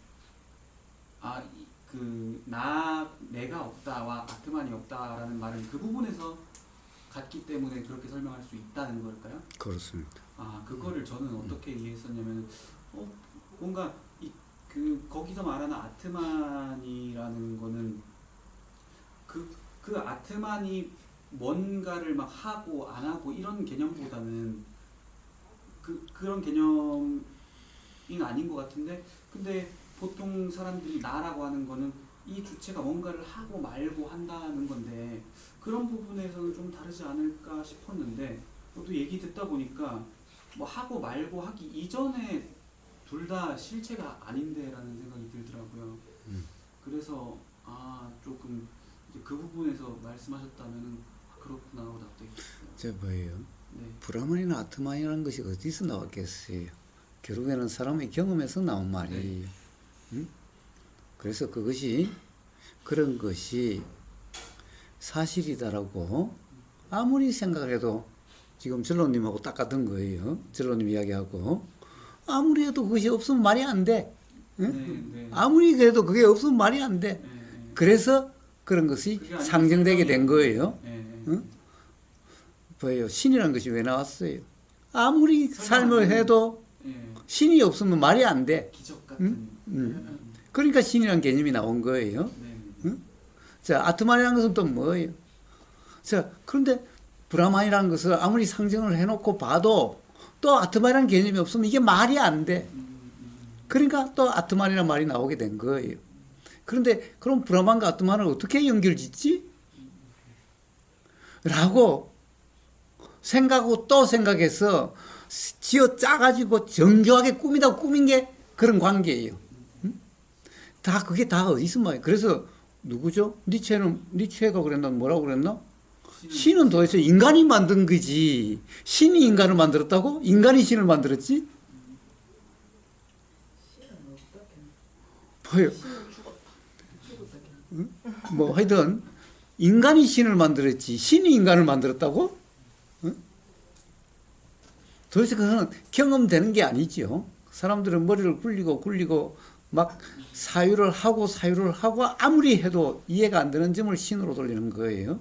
내가 없다와 아트만이 없다라는 말은 그 부분에서 같기 때문에 그렇게 설명할 수 있다는 걸까요? 그렇습니다. 그거를 저는 어떻게 이해했었냐면 뭔가 거기서 말하는 아트만이라는 거는 그 아트만이 뭔가를 막 하고 안 하고 이런 개념보다는 그런 개념이 아닌 것 같은데, 근데 보통 사람들이 나라고 하는 거는 이 주체가 뭔가를 하고 말고 한다는 건데 그런 부분에서는 좀 다르지 않을까 싶었는데 또 얘기 듣다 보니까 뭐 하고 말고 하기 이전에 둘 다 실체가 아닌데라는 생각이 들더라고요. 그래서 조금 이제 그 부분에서 말씀하셨다면 그렇구나 하고 납득했어요. 저 뭐예요? 네. 브라만이나 아트만이라는 것이 어디서 나왔겠어요? 결국에는 사람의 경험에서 나온 말이에요. 응? 그래서 그런 것이 사실이다라고 아무리 생각을 해도 지금 전로님하고 딱 같은 거예요. 전로님 이야기하고 아무리 해도 그것이 없으면 말이 안 돼. 응? 네. 아무리 그래도 그게 없으면 말이 안 돼. 네. 그래서 그런 것이 상정되게 된 거예요. 응? 뭐예요? 신이라는 것이 왜 나왔어요? 아무리 삶을 해도 신이 없으면 말이 안 돼. 기적 같은. 그러니까 신이라는 개념이 나온 거예요. 응? 자, 아트만이라는 것은 또 뭐예요? 자, 그런데 브라만이라는 것을 아무리 상정을 해놓고 봐도 또 아트만이라는 개념이 없으면 이게 말이 안 돼. 그러니까 또 아트만이라는 말이 나오게 된 거예요. 그런데 그럼 브라만과 아트만을 어떻게 연결짓지? 라고 생각하고 또 생각해서 지어 짜가지고 정교하게 꾸민 게 그런 관계예요. 그게 다 어디서 말이에요. 그래서 누구죠? 니체가 그랬나? 뭐라고 그랬나? 신은 도대체 인간이 만든 거지. 신이 인간을 만들었다고? 인간이 신을 만들었지? 뭐예요? 뭐 하여튼 인간이 신을 만들었지 신이 인간을 만들었다고? 도대체 그거는 경험되는 게 아니죠. 사람들은 머리를 굴리고 막 사유를 하고 아무리 해도 이해가 안 되는 점을 신으로 돌리는 거예요.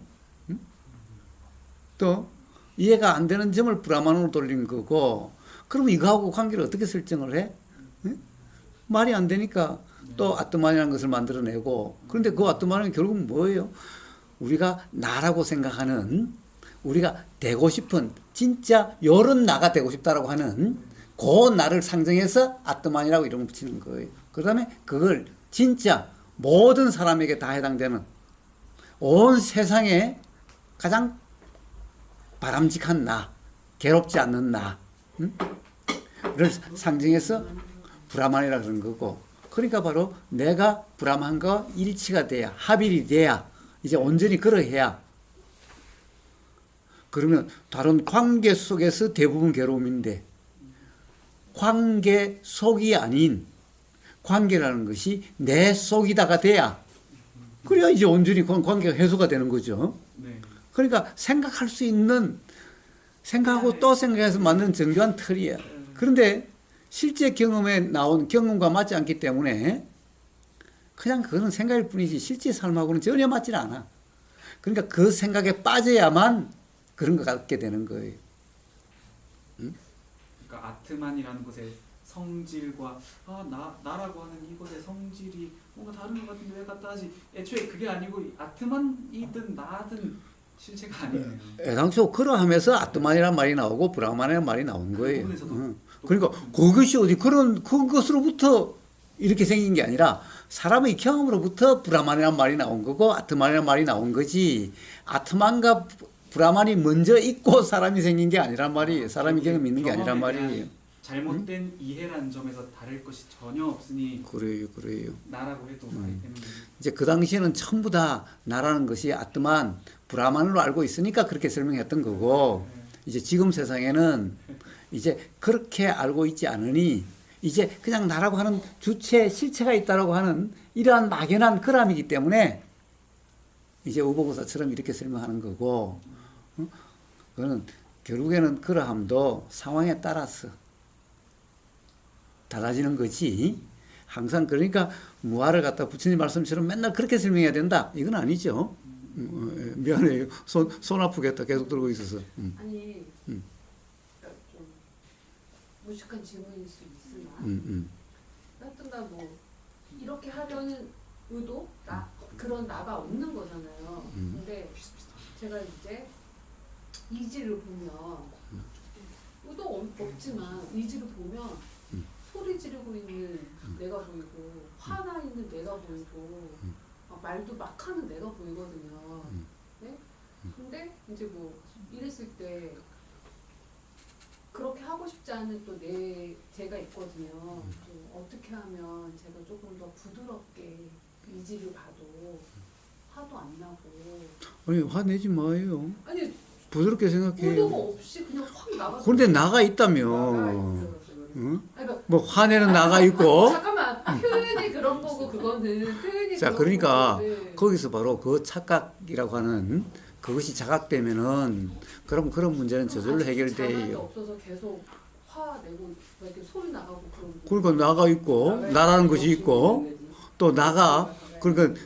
또 이해가 안 되는 점을 브라만으로 돌리는 거고, 그럼 이거하고 관계를 어떻게 설정을 해? 말이 안 되니까 또 아트만이라는 것을 만들어내고, 그런데 그 아트만은 결국은 뭐예요? 우리가 나라고 생각하는, 우리가 되고 싶은 진짜 요런 나가 되고 싶다라고 하는 그 나를 상정해서 아트만이라고 이름을 붙이는 거예요. 그 다음에 그걸 진짜 모든 사람에게 다 해당되는 온 세상에 가장 바람직한 나, 괴롭지 않는 나를 상정해서 브라만이라 그런 거고, 그러니까 바로 내가 브라만과 일치가 돼야, 합일이 돼야 이 이제 온전히 그러해야. 그러면 다른 관계 속에서 대부분 괴로움인데 관계 속이 아닌 관계라는 것이 내 속이다가 돼야 그래야 이제 온전히 관계가 해소가 되는 거죠. 네. 그러니까 생각할 수 있는 생각하고 또 생각해서 만든 정교한 틀이에요. 그런데 실제 경험에 나온 경험과 맞지 않기 때문에 그냥 그거는 생각일 뿐이지 실제 삶하고는 전혀 맞지 않아. 그러니까 그 생각에 빠져야만 그런 것 같게 되는 거예요. 그러니까 아트만이라는 것의 성질과 나라고 하는 이것의 성질이 뭔가 다른 것 같은데 왜 갖다 하지? 애초에 그게 아니고 아트만이든 나든 실체가 아니네요. 애당초 그러하면서 아트만이라는 말이 나오고 브라만이라는 말이 나온 거예요. 부분에서도 그러니까 그것이 어디 그것으로부터 이렇게 생긴 게 아니라 사람의 경험으로부터 브라만이라는 말이 나온 거고 아트만이라는 말이 나온 거지. 아트만과 브라만이 먼저 있고 사람이 생긴 게 아니란 말이에요. 사람이 경험이 있는 게 아니란 경험에 대한 말이에요. 잘못된 이해라는 점에서 다를 것이 전혀 없으니 그래요. 나라고 해도 말이 되는 거죠. 이제 그 당시에는 전부 다 나라는 것이 아트만, 브라만으로 알고 있으니까 그렇게 설명했던 거고 이제 지금 세상에는 이제 그렇게 알고 있지 않으니 이제 그냥 나라고 하는 주체, 실체가 있다라고 하는 이러한 막연한 그람이기 때문에 이제 우보고사처럼 이렇게 설명하는 거고 그거는 결국에는 그러함도 상황에 따라서 달라지는 거지. 항상 그러니까 무화를 갖다 부처님 말씀처럼 맨날 그렇게 설명해야 된다. 이건 아니죠. 미안해요. 손 아프겠다. 계속 들고 있어서. 아니 그러니까 좀 무식한 질문일 수 있으나 하여튼간 뭐 이렇게 하려는 의도 그런 나가 없는 거잖아요. 근데 제가 이제 이지를 보면 의도 없지만 이지를 보면 소리 지르고 있는 내가 보이고 화나 있는 내가 보이고 말도 막 하는 내가 보이거든요. 네? 근데 이제 뭐 이랬을 때 그렇게 하고 싶지 않은 또 제가 있거든요. 좀 어떻게 하면 제가 조금 더 부드럽게 이지를 봐도 화도 안 나고 아니 화내지 마요. 아니 부드럽게 의도가 생각해요. 없이 그냥 확 나가. 그런데 나가 있다며. 응? 뭐 화내는 나가 있고. 잠깐만 표현이 그런 거고 그거는 표현이 자, 그런 그러니까 거고, 네. 거기서 바로 그 착각이라고 하는 그것이 자각되면은 그럼 그런 문제는 저절로 자각이 해결돼요. 없어서 계속 화내고 이렇게 소리 나가고 그런 거. 그러니까 나가 있고 나라는 것이 있고 또 나가 그러니까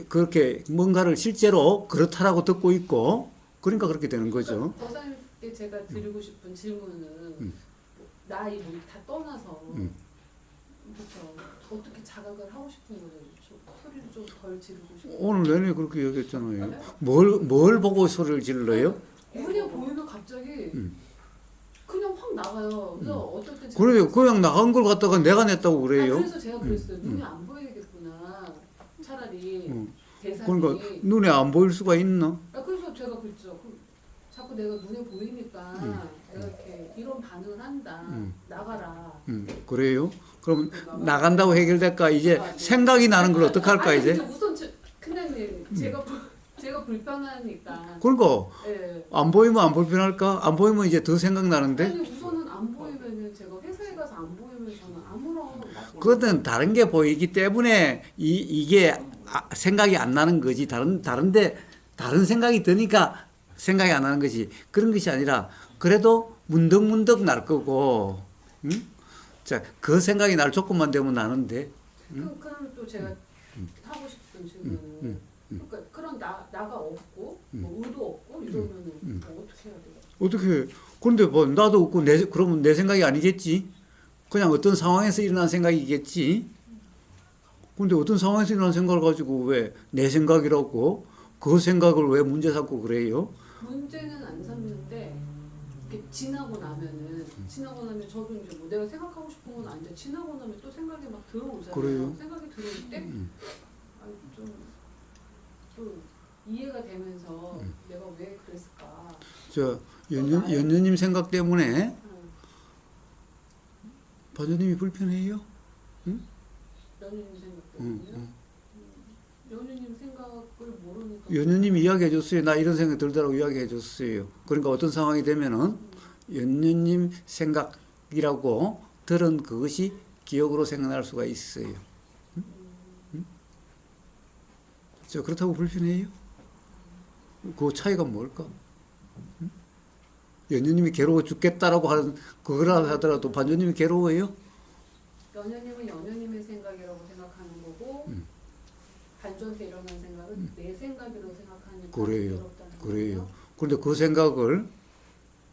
그렇게 뭔가를 실제로 그렇다라고 듣고 있고 그러니까 그렇게 되는 거죠. 거사님께 제가 드리고 싶은 질문은 나이 뭐 다 떠나서 그렇죠. 어떻게 자각을 하고 싶은 거죠? 소리를 좀 덜 지르고 싶고. 오늘 내내 그렇게 얘기했잖아요. 뭘 보고 소리를 질러요? 그냥 보이면 갑자기 그냥 확 나가요. 그래서 어떨 때 그래요. 그냥 나간 걸 갖다가 내가 냈다고 그래요. 그래서 제가 그랬어요. 눈이 안 보이겠구나. 차라리 대상이. 그러니까 눈에 안 보일 수가 있나? 그래서 제가 그랬죠. 자꾸 내가 눈에 보이니까 내가 이렇게 이런 반응을 한다. 나가라. 그래요? 그럼 나간다고 해결될까? 이제 생각이 나는 걸 어떡할까 아니, 이제? 근데 우선 큰애님 제가 불편하니까. 그러니까 예. 안 보이면 안 불편할까? 안 보이면 이제 더 생각나는데? 아니 우선은 안 보이면은 제가 회사에 가서 안 보이면 저는 아무런 그것은 다른 게 보이기 때문에 이게 생각이 안 나는 거지. 다른데 다른 생각이 드니까 생각이 안 나는 거지. 그런 것이 아니라 그래도 문득문득 날 거고, 응? 자, 그 생각이 날 조건만 되면 나는데. 그럼 또 제가 하고 싶은 질문은 그러니까 그런 나가 없고 뭐 의도 없고 이러면은 뭐 어떻게 해야 돼요? 어떻게? 그런데 뭐 나도 없고 그러면 내 생각이 아니겠지. 그냥 어떤 상황에서 일어난 생각이겠지. 근데 어떤 상황에서 일어난 생각을 가지고 왜 내 생각이라고 그 생각을 왜 문제 삼고 그래요? 문제는 안 삼는데 이렇게 지나고 나면 저도 이제 뭐 내가 생각하고 싶은 건 아닌데 지나고 나면 또 생각이 막 들어오잖아요. 그래요? 생각이 들어올 때 좀 이해가 되면서 내가 왜 그랬을까? 저 연녀님 생각 때문에 반주님이 불편해요? 연유님 생각 때문에요. 연유님 생각은 그걸 모르니까. 연녀님이 이야기해 줬어요. 나 이런 생각이 들더라고 이야기해 줬어요. 그러니까 어떤 상황이 되면은 연녀님 생각이라고 들은 그것이 기억으로 생각날 수가 있어요. 저 그렇다고 불편해요? 그 차이가 뭘까? 연녀님이 괴로워 죽겠다라고 하는 그거라 하더라도 반주님이 괴로워요? 연녀님은 연녀님의 생각이라고 생각하는 거고 반주한테 일어난 생각은 내 생각이라고 생각하니까 그래요. 괴롭다는 그래요. 거예요? 그런데 그 생각을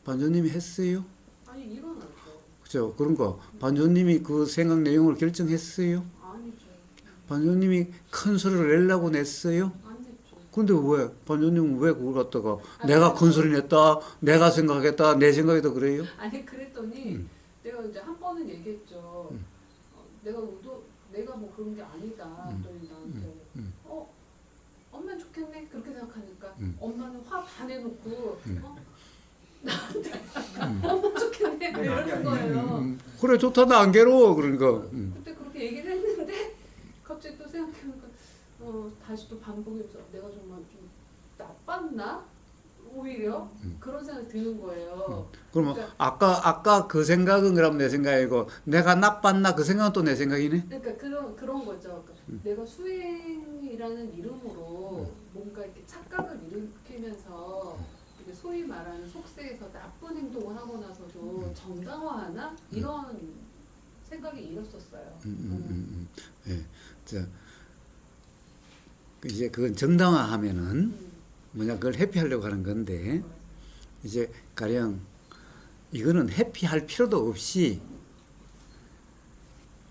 반주님이 했어요? 아니 일어났죠. 그죠? 그러니까 반주님이 그 생각 내용을 결정했어요? 아니죠. 반주님이 큰 소리를 내려고 냈어요? 안 됐죠. 근데 왜 반주님은 왜 그걸 갖다가 내가 큰 소리 냈다, 내가 생각했다, 내 생각이다 그래요? 아니 그랬더니 내가 이제 한 번은 얘기했죠. 내가 뭐 그런 게 아니다. 그랬더니 나한테 엄마 좋겠네 그렇게 생각하니까 엄마는 화 다 내놓고 나한테 엄마 좋겠네 이러는 거예요. 그래 좋다 나 안 괴로워 그러니까 그때 그렇게 얘기를 했는데 갑자기 또 생각해보니까 다시 또 반복해서 내가 정말 좀 나빴나? 오히려 그런 생각이 드는 거예요. 그러면 그러니까- 아까 그 생각은 그럼 내 생각이고 내가 나빴나 그 생각은 또 내 생각이네? 그러니까 그런 거죠. 그러니까 내가 수행이라는 이름으로 뭔가 이렇게 착각을 일으키면서 이게 소위 말하는 속세에서 나쁜 행동을 하고 나서도 정당화하나 이런 생각이 일었었어요. 예. 이제 그건 정당화하면은 뭐냐 그걸 회피하려고 하는 건데 이제 가령 이거는 회피할 필요도 없이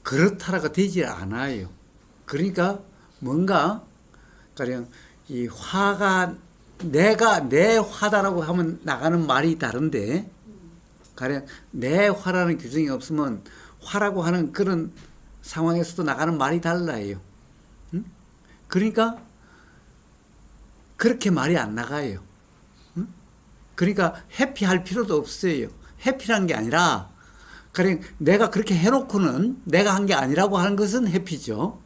그렇다라가 되지 않아요. 그러니까 뭔가 가령 이 화가 내가 내 화다라고 하면 나가는 말이 다른데 가령 내 화라는 규정이 없으면 화라고 하는 그런 상황에서도 나가는 말이 달라요. 응? 그러니까 그렇게 말이 안 나가요. 응? 그러니까 회피할 필요도 없어요. 회피라는 게 아니라 가령 내가 그렇게 해놓고는 내가 한 게 아니라고 하는 것은 회피죠.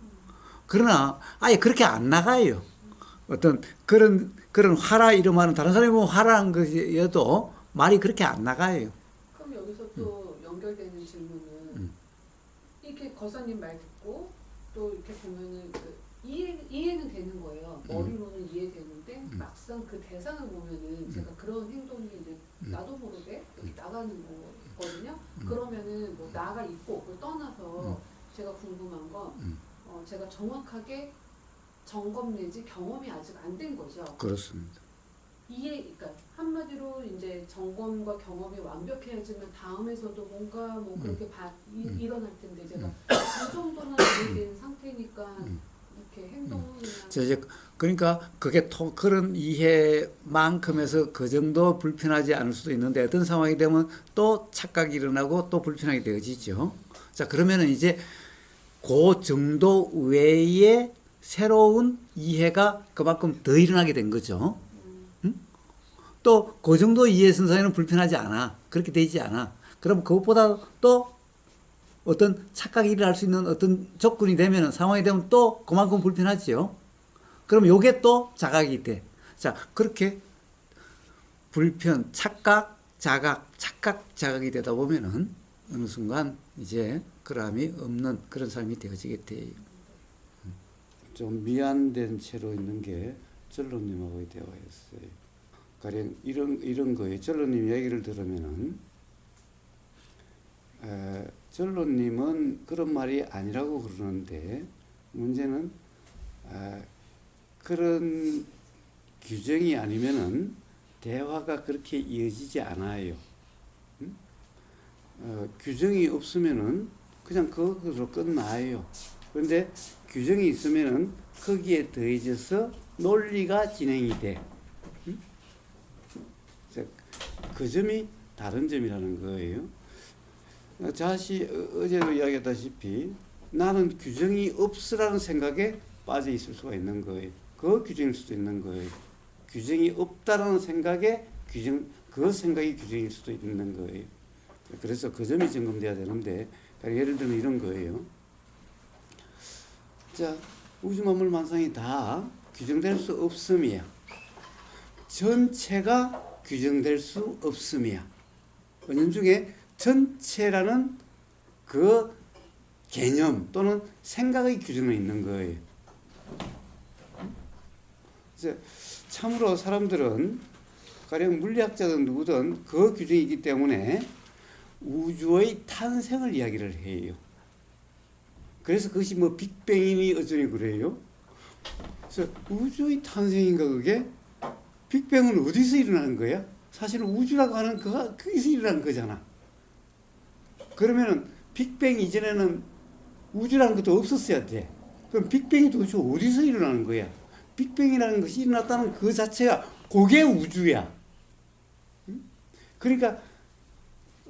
그러나 아예 그렇게 안 나가요. 어떤 그런 화라 이름하는 다른 사람이 보면 화라는 것이어도 말이 그렇게 안 나가요. 그럼 여기서 또 연결되는 질문은 이렇게 거사님 말 듣고 또 이렇게 보면은 이해는 되는 거예요. 머리로는 이해되는데 막상 그 대상을 보면은 제가 그런 행동이 이제 나도 모르게 이렇게 나가는 거거든요. 그러면은 뭐 나가 있고 그걸 떠나서 제가 궁금한 건 제가 정확하게 점검 내지 경험이 아직 안 된 거죠. 그렇습니다. 그러니까 한마디로 이제 점검과 경험이 완벽해야지만 다음에서도 뭔가 뭐 그렇게 일어날 텐데 제가 그 정도는 이해된 상태니까 이렇게 행동을 그냥 이제 그러니까 그게 그런 이해만큼에서 그 정도 불편하지 않을 수도 있는데 어떤 상황이 되면 또 착각이 일어나고 또 불편하게 되어지죠. 자 그러면은 이제 그 정도 외에 새로운 이해가 그만큼 더 일어나게 된 거죠. 또 그 정도 이해 선상에는 불편하지 않아. 그렇게 되지 않아. 그럼 그것보다 또 어떤 착각이 일어날 수 있는 어떤 조건이 되면 상황이 되면 또 그만큼 불편하지요. 그럼 요게 또 자각이 돼. 자, 그렇게 불편, 착각, 자각, 착각, 자각이 되다 보면은 어느 순간 이제 그람이 없는 그런 삶이 되어지게 돼요. 좀 미안된 채로 있는 게 전로님하고의 대화였어요. 가령 이런 거예요. 전로님 얘기를 들으면은 전로님은 그런 말이 아니라고 그러는데 문제는 그런 규정이 아니면은 대화가 그렇게 이어지지 않아요. 규정이 없으면은 그냥 그것으로 끝나요. 그런데 규정이 있으면은 거기에 더해져서 논리가 진행이 돼. 그 점이 다른 점이라는 거예요. 자시 어제도 이야기했다시피 나는 규정이 없으라는 생각에 빠져 있을 수가 있는 거예요. 그 규정일 수도 있는 거예요. 규정이 없다라는 생각에 그 생각이 규정일 수도 있는 거예요. 그래서 그 점이 점검돼야 되는데 예를 들면 이런 거예요. 자, 우주 만물 만상이 다 규정될 수 없음이야. 전체가 규정될 수 없음이야. 은연 중에 전체라는 그 개념 또는 생각의 규정이 있는 거예요. 그래서 참으로 사람들은 가령 물리학자든 누구든 그 규정이기 때문에 우주의 탄생을 이야기를 해요. 그래서 그것이 뭐 빅뱅이니 어쩌니 그래요. 그래서 우주의 탄생인가 그게? 빅뱅은 어디서 일어나는 거야? 사실은 우주라고 하는 거기서 일어난 거잖아. 그러면은 빅뱅 이전에는 우주라는 것도 없었어야 돼. 그럼 빅뱅이 도대체 어디서 일어나는 거야? 빅뱅이라는 것이 일어났다는 그 자체가 그게 우주야. 그러니까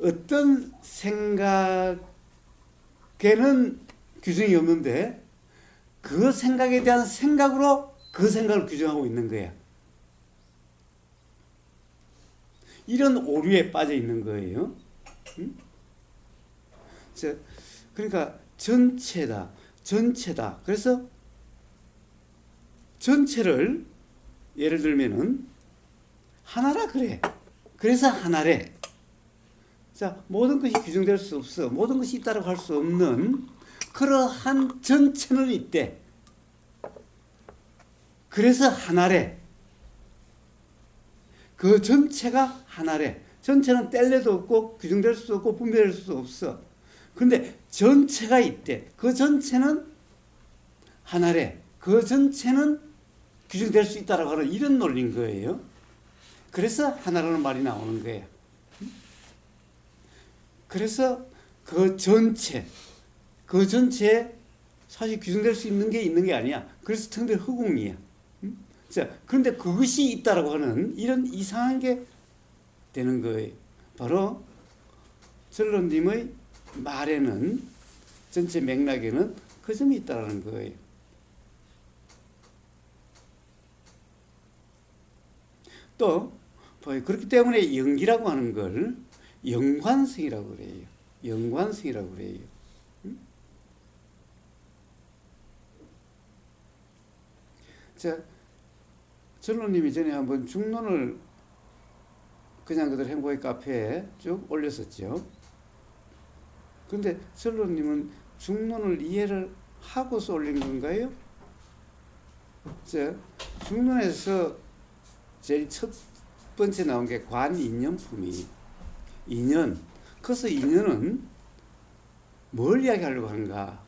어떤 생각에는 규정이 없는데 그 생각에 대한 생각으로 그 생각을 규정하고 있는 거야. 이런 오류에 빠져 있는 거예요. 그러니까 전체다. 그래서 전체를 예를 들면은 하나라 그래. 그래서 하나래. 자, 모든 것이 규정될 수 없어. 모든 것이 있다고 할 수 없는 그러한 전체는 있대. 그래서 하나래. 그 전체가 하나래. 전체는 뗄래도 없고 규정될 수도 없고 분별할 수도 없어. 그런데 전체가 있대. 그 전체는 하나래. 그 전체는 규정될 수 있다라고 하는 이런 논리인 거예요. 그래서 하나라는 말이 나오는 거예요. 그래서 그 전체에 사실 규정될 수 있는 게 아니야. 그래서 텅빈 허공이야. 자, 그런데 그것이 있다라고 하는 이런 이상한 게 되는 거예요. 바로 전론님의 말에는 전체 맥락에는 그 점이 있다라는 거예요. 또 그렇기 때문에 연기라고 하는 걸 연관성이라고 그래요. 연관성이라고 그래요. 자, 전론님이 전에 한번 중론을 그냥 그들 행복의 카페에 쭉 올렸었죠. 근데 전론님은 중론을 이해를 하고서 올린 건가요? 자, 중론에서 제일 첫 번째 나온 게 관인연품이 인연. 그래서 인연은 뭘 이야기하려고 하는가?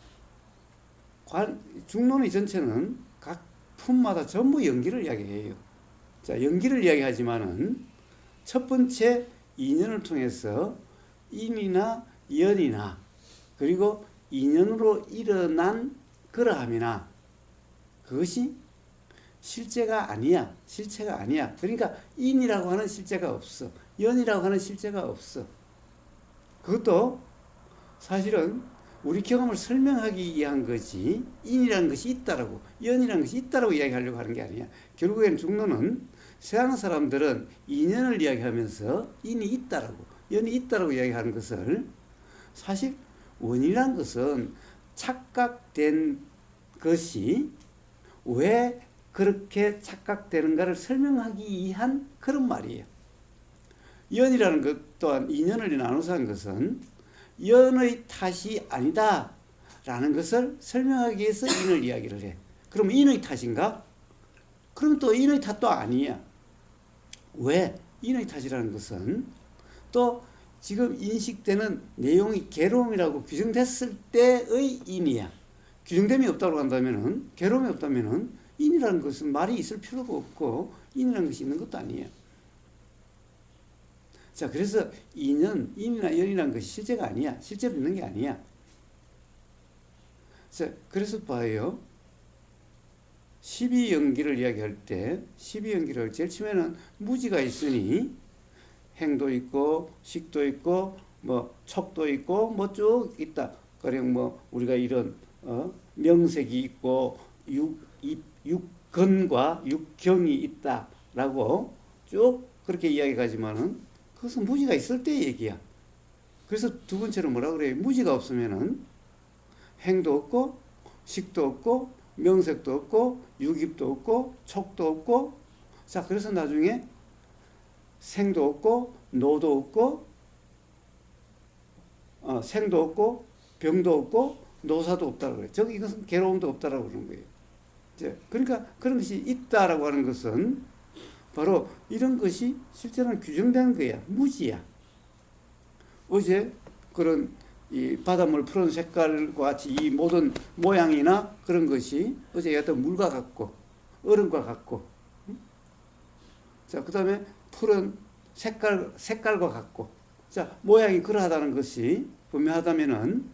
중론의 전체는 각 품마다 전부 연기를 이야기해요. 자, 연기를 이야기하지만은 첫 번째 인연을 통해서 인이나 연이나 그리고 인연으로 일어난 그러함이나 그것이 실제가 아니야. 실체가 아니야. 그러니까 인이라고 하는 실제가 없어. 연이라고 하는 실제가 없어. 그것도 사실은 우리 경험을 설명하기 위한 거지 인이라는 것이 있다라고 연이라는 것이 있다라고 이야기하려고 하는 게 아니야. 결국엔 중론은 서양 사람들은 인연을 이야기하면서 인이 있다라고 연이 있다라고 이야기하는 것을 사실 원인이라는 것은 착각된 것이 왜 그렇게 착각되는가를 설명하기 위한 그런 말이에요. 연이라는 것 또한 인연을 나눠서 한 것은 연의 탓이 아니다 라는 것을 설명하기 위해서 인을 이야기를 해. 그럼 인의 탓인가? 그럼 또 인의 탓도 아니야. 왜? 인의 탓이라는 것은 또 지금 인식되는 내용이 괴로움이라고 규정됐을 때의 인이야. 규정됨이 없다고 한다면은, 괴로움이 없다면은 인이라는 것은 말이 있을 필요가 없고 인이라는 것이 있는 것도 아니에요. 자, 그래서 인연, 인이나 연이라는 것이 실제가 아니야. 실제로 있는 게 아니야. 자, 그래서 봐요. 12연기를 이야기할 때 12연기를 제일 처음에는 무지가 있으니 행도 있고 식도 있고 뭐 촉도 있고 뭐 쭉 있다. 가령 뭐 우리가 이런 명색이 있고 육근과 육경이 있다라고 쭉 그렇게 이야기하지만은 그것은 무지가 있을 때 얘기야. 그래서 두 번째로 뭐라 그래요? 무지가 없으면은 행도 없고 식도 없고 명색도 없고 유깁도 없고 촉도 없고 자 그래서 나중에 생도 없고 노도 없고 생도 없고 병도 없고 노사도 없다고 그래요. 즉 이것은 괴로움도 없다라고 그러는 거예요. 이제 그러니까 그런 것이 있다라고 하는 것은 바로 이런 것이 실제로는 규정된 거야. 무지야. 어제 그런 이 바닷물 푸른 색깔과 같이 이 모든 모양이나 그런 것이 어제 얘기했던 물과 같고 얼음과 같고 자 그다음에 푸른 색깔과 같고 자 모양이 그러하다는 것이 분명하다면은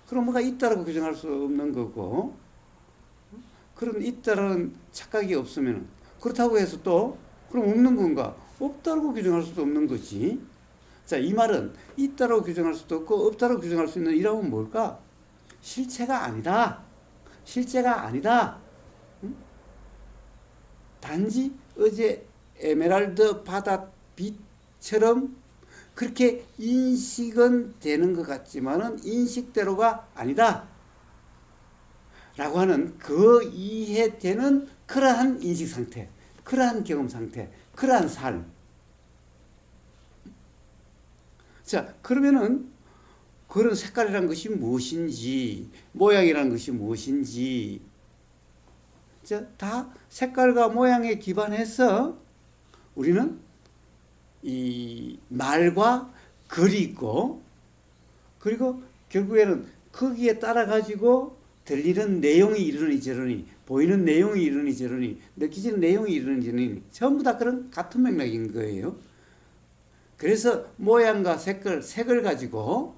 그럼 뭐가 있다라고 규정할 수 없는 거고 그런 있다라는 착각이 없으면 그렇다고 해서 또 그럼 없는 건가? 없다라고 규정할 수도 없는 거지. 자, 이 말은 있다라고 규정할 수도 없고 없다라고 규정할 수 있는 이라고 뭘까? 실체가 아니다. 실제가 아니다. 응? 단지 어제 에메랄드 바다빛처럼 그렇게 인식은 되는 것 같지만은 인식대로가 아니다. 라고 하는 그 이해되는 그러한 인식 상태, 그러한 경험 상태, 그러한 삶. 자, 그러면은 그런 색깔이라는 것이 무엇인지, 모양이라는 것이 무엇인지, 자, 다 색깔과 모양에 기반해서 우리는 이 말과 글이 있고, 그리고 결국에는 거기에 따라 가지고 들리는 내용이 이러니 저러니, 보이는 내용이 이러니 저러니, 느끼지는 내용이 이러니 저러니, 전부 다 그런 같은 맥락인 거예요. 그래서 모양과 색을 가지고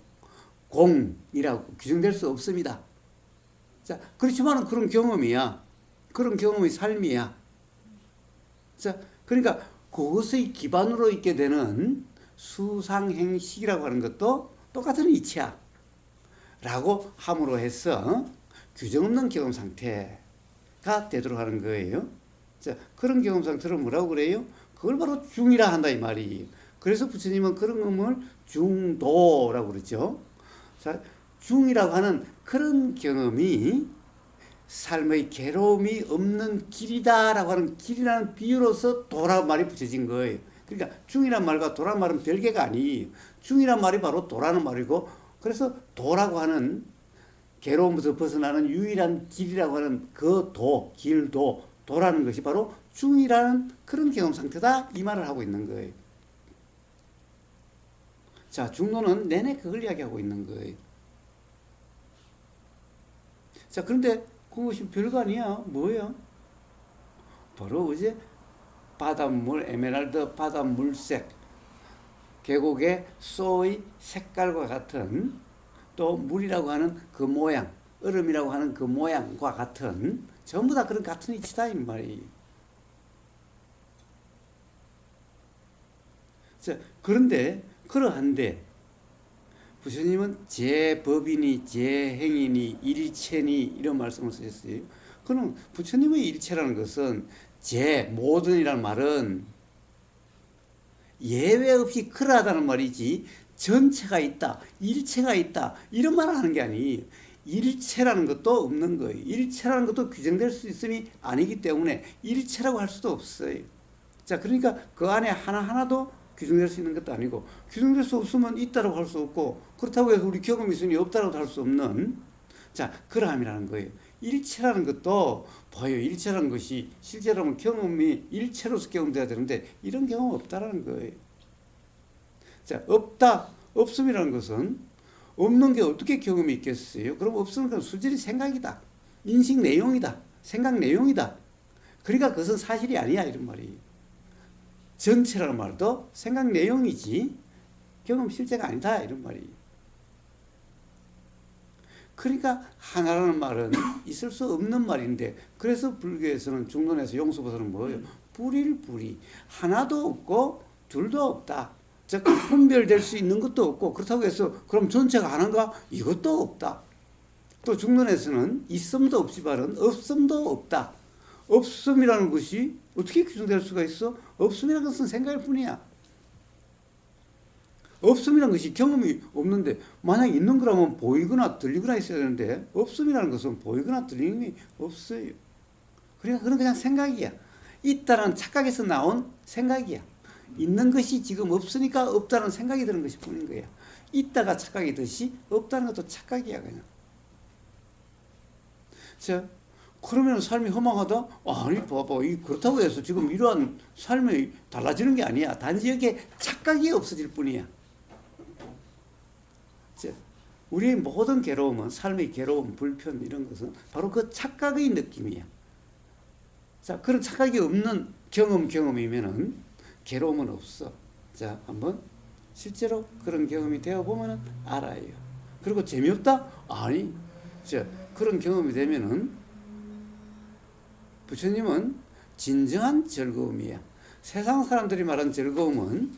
공이라고 규정될 수 없습니다. 자, 그렇지만 그런 경험이야. 그런 경험이 삶이야. 자, 그러니까 그것의 기반으로 있게 되는 수상행식이라고 하는 것도 똑같은 이치야. 라고 함으로 해서 규정 없는 경험 상태가 되도록 하는 거예요. 자, 그런 경험 상태를 뭐라고 그래요? 그걸 바로 중이라 한다 이 말이에요. 그래서 부처님은 그런 경험을 중도라고 그러죠. 자, 중이라고 하는 그런 경험이 삶의 괴로움이 없는 길이다라고 하는 길이라는 비유로서 도라 말이 붙여진 거예요. 그러니까 중이란 말과 도란 말은 별개가 아니에요. 중이란 말이 바로 도라는 말이고 그래서 도라고 하는 괴로움부터 벗어나는 유일한 길이라고 하는 그 도, 길도, 도라는 것이 바로 중이라는 그런 경험 상태다 이 말을 하고 있는 거예요. 자, 중도는 내내 그걸 이야기하고 있는 거예요. 자, 그런데 그것이 별거 아니야. 뭐예요? 바로 어제 바닷물, 에메랄드 바닷물색, 계곡의 쏘의 색깔과 같은 또 물이라고 하는 그 모양, 얼음이라고 하는 그 모양과 같은 전부 다 그런 같은 이치다 이 말이에요. 자, 그런데 그러한데 부처님은 제법이니 제행이니 일체니 이런 말씀을 쓰셨어요. 그럼 부처님의 일체라는 것은 모든이라는 말은 예외 없이 그러하다는 말이지 전체가 있다, 일체가 있다 이런 말을 하는 게 아니에요. 일체라는 것도 없는 거예요. 일체라는 것도 규정될 수 있음이 아니기 때문에 일체라고 할 수도 없어요. 자, 그러니까 그 안에 하나하나도 규정될 수 있는 것도 아니고 규정될 수 없으면 있다라고 할 수 없고 그렇다고 해서 우리 경험이 있으니 없다라고 할 수 없는 자, 그러함이라는 거예요. 일체라는 것도 봐요. 일체라는 것이 실제로는 경험이 일체로서 경험돼야 되는데 이런 경험 없다라는 거예요. 자, 없음이라는 것은 없는 게 어떻게 경험이 있겠어요? 그럼 없음은 그냥 수질이 생각이다. 인식 내용이다. 생각 내용이다. 그러니까 그것은 사실이 아니야 이런 말이에요. 전체라는 말도 생각 내용이지 경험 실제가 아니다 이런 말이에요. 그러니까 하나라는 말은 있을 수 없는 말인데 그래서 불교에서는 중론에서 용수보살은 뭐예요? 불일불이 하나도 없고 둘도 없다. 즉 분별될 수 있는 것도 없고 그렇다고 해서 그럼 전체가 하나인가? 이것도 없다. 또 중론에서는 있음도 없이 말은 없음도 없다. 없음이라는 것이 어떻게 규정될 수가 있어? 없음이라는 것은 생각일 뿐이야. 없음이라는 것이 경험이 없는데 만약 있는 거라면 보이거나 들리거나 있어야 되는데 없음이라는 것은 보이거나 들리는 게 없어요. 그러니까 그건 그냥 생각이야. 있다는 착각에서 나온 생각이야. 있는 것이 지금 없으니까 없다는 생각이 드는 것이 뿐인 거야. 있다가 착각이 듯이 없다는 것도 착각이야 그냥. 자, 그러면 삶이 허망하다? 아니 봐봐, 그렇다고 해서 지금 이러한 삶이 달라지는 게 아니야. 단지 여기에 착각이 없어질 뿐이야. 자, 우리의 모든 괴로움은, 삶의 괴로움, 불편 이런 것은 바로 그 착각의 느낌이야. 자, 그런 착각이 없는 경험이면은 괴로움은 없어. 자, 한번 실제로 그런 경험이 되어 보면은 알아요. 그리고 재미없다? 아니, 자, 그런 경험이 되면은 부처님은 진정한 즐거움이야. 세상 사람들이 말하는 즐거움은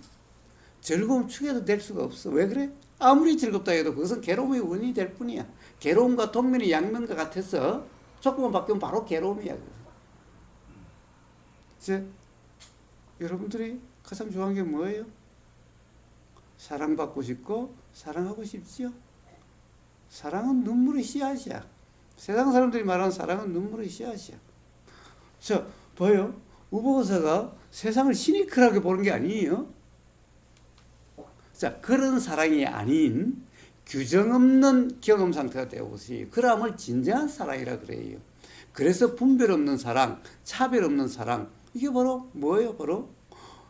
즐거움 축에도 될 수가 없어. 왜 그래? 아무리 즐겁다 해도 그것은 괴로움의 원인이 될 뿐이야. 괴로움과 동면이 양면과 같아서 조금만 바뀌면 바로 괴로움이야. 이제 여러분들이 가장 좋아하는 게 뭐예요? 사랑받고 싶고 사랑하고 싶지요? 사랑은 눈물의 씨앗이야. 세상 사람들이 말하는 사랑은 눈물의 씨앗이야. 자, 봐요. 우보거사가 세상을 시니컬하게 보는 게 아니에요. 자, 그런 사랑이 아닌 규정 없는 경험 상태가 되어보세요. 그럼을 진정한 사랑이라 그래요. 그래서 분별 없는 사랑, 차별 없는 사랑, 이게 바로 뭐예요? 바로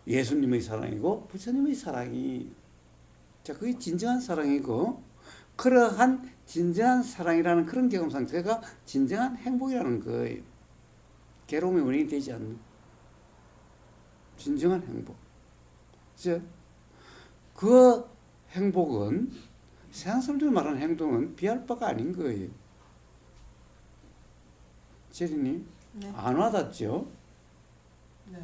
예수님의 사랑이고 부처님의 사랑이. 자, 그게 진정한 사랑이고, 그러한 진정한 사랑이라는 그런 경험 상태가 진정한 행복이라는 거예요. 괴로움의 원인이 되지 않는 진정한 행복. 자, 그 행복은 세상 사람들이 말하는 행동은 비할 바가 아닌 거예요. 제리님, 네. 안 와닿죠? 네.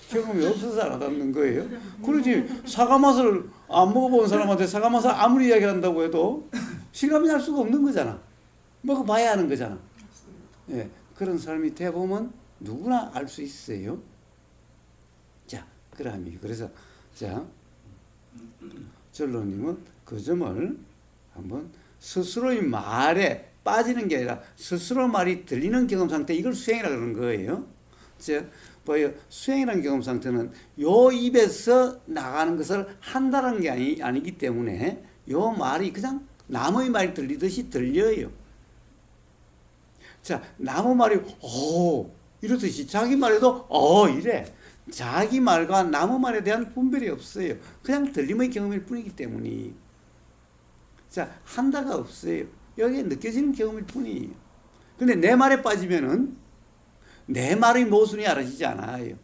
경험이 없어서 안 와닿는 거예요. 그러지, 사과 맛을 안 먹어본 사람한테 사과 맛을 아무리 이야기한다고 해도 실감이 날 수가 없는 거잖아. 먹어봐야 하는 거잖아. 예, 그런 삶이 되어보면 누구나 알 수 있어요. 자, 그러함이. 그래서, 자, 전로님은 그 점을 한번 스스로의 말에 빠지는 게 아니라 스스로 말이 들리는 경험 상태, 이걸 수행이라 그러는 거예요. 자, 뭐예요? 수행이라는 경험 상태는 요 입에서 나가는 것을 한다는 게 아니기 때문에 요 말이 그냥 남의 말이 들리듯이 들려요. 자, 남의 말이 오 이러듯이 자기 말에도 이래. 자기 말과 남의 말에 대한 분별이 없어요. 그냥 들림의 경험일 뿐이기 때문에. 자, 한다가 없어요. 여기에 느껴지는 경험일 뿐이에요. 근데 내 말에 빠지면은 내 말의 모순이 알아지지 않아요.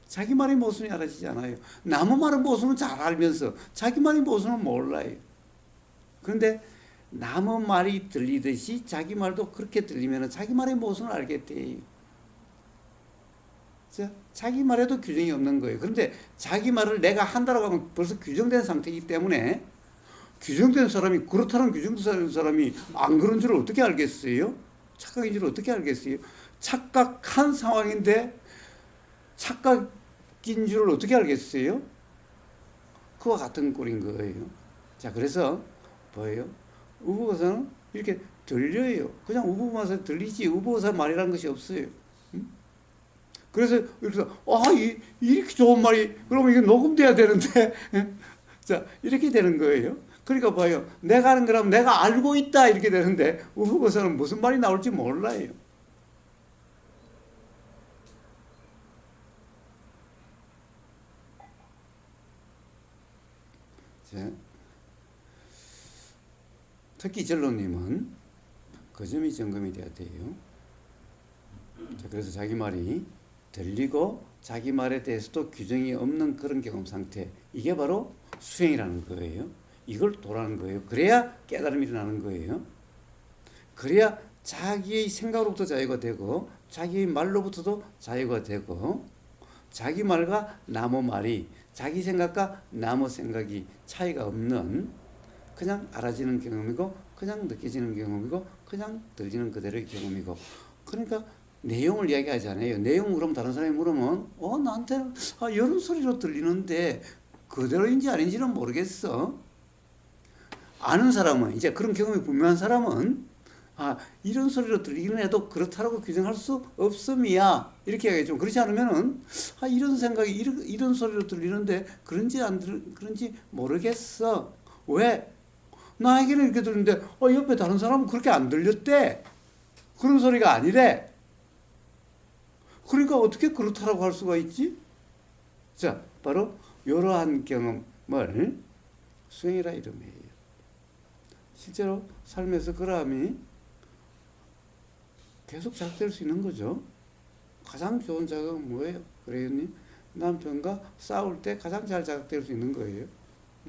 자기 말의 모순이 알아지지 않아요. 남의 말의 모순은 잘 알면서 자기 말의 모순은 몰라요. 그런데 남의 말이 들리듯이 자기 말도 그렇게 들리면 자기 말의 모순을 알게 돼요. 자, 자기 말에도 규정이 없는 거예요. 그런데 자기 말을 내가 한다라고 하면 벌써 규정된 상태이기 때문에 규정된 사람이 그렇다는 규정된 사람이 안 그런 줄 어떻게 알겠어요? 착각인 줄 어떻게 알겠어요? 착각한 상황인데 착각인 줄을 어떻게 알겠어요? 그와 같은 꼴인 거예요. 자, 그래서 뭐예요? 우보거사는 이렇게 들려요. 그냥 우보거사 들리지 우보거사 말이라는 것이 없어요. 그래서 이렇게 좋은 말이 그러면 이게 녹음돼야 되는데 자, 이렇게 되는 거예요. 그러니까 봐요. 내가 하는 거라면 내가 알고 있다 이렇게 되는데 우보거사는 무슨 말이 나올지 몰라요. 자, 특히 전로님은 그 점이 점검이 돼야 돼요. 자, 그래서 자기 말이 들리고 자기 말에 대해서도 규정이 없는 그런 경험 상태, 이게 바로 수행이라는 거예요. 이걸 도라는 거예요. 그래야 깨달음이 일어나는 거예요. 그래야 자기의 생각으로부터 자유가 되고 자기의 말로부터도 자유가 되고 자기 말과 남의 말이 자기 생각과 남의 생각이 차이가 없는 그냥 알아지는 경험이고 그냥 느껴지는 경험이고 그냥 들리는 그대로의 경험이고, 그러니까 내용을 이야기하지 않아요. 내용 물으면 다른 사람이 물으면 나한테는 이런 소리로 들리는데 그대로인지 아닌지는 모르겠어. 아는 사람은, 이제 그런 경험이 분명한 사람은, 아, 이런 소리로 들리기는 해도 그렇다라고 규정할 수 없음이야. 이렇게 이야기하죠. 그렇지 않으면은, 아, 이런 생각이, 이런 소리로 들리는데, 그런지 모르겠어. 왜? 나에게는 이렇게 들리는데, 옆에 다른 사람은 그렇게 안 들렸대. 그런 소리가 아니래. 그러니까 어떻게 그렇다라고 할 수가 있지? 자, 바로 이러한 경험을 수행이라 이름이에요. 실제로 삶에서 그러함이 계속 자극될 수 있는 거죠. 가장 좋은 자극은 뭐예요? 그래요님? 남편과 싸울 때 가장 잘 자극될 수 있는 거예요.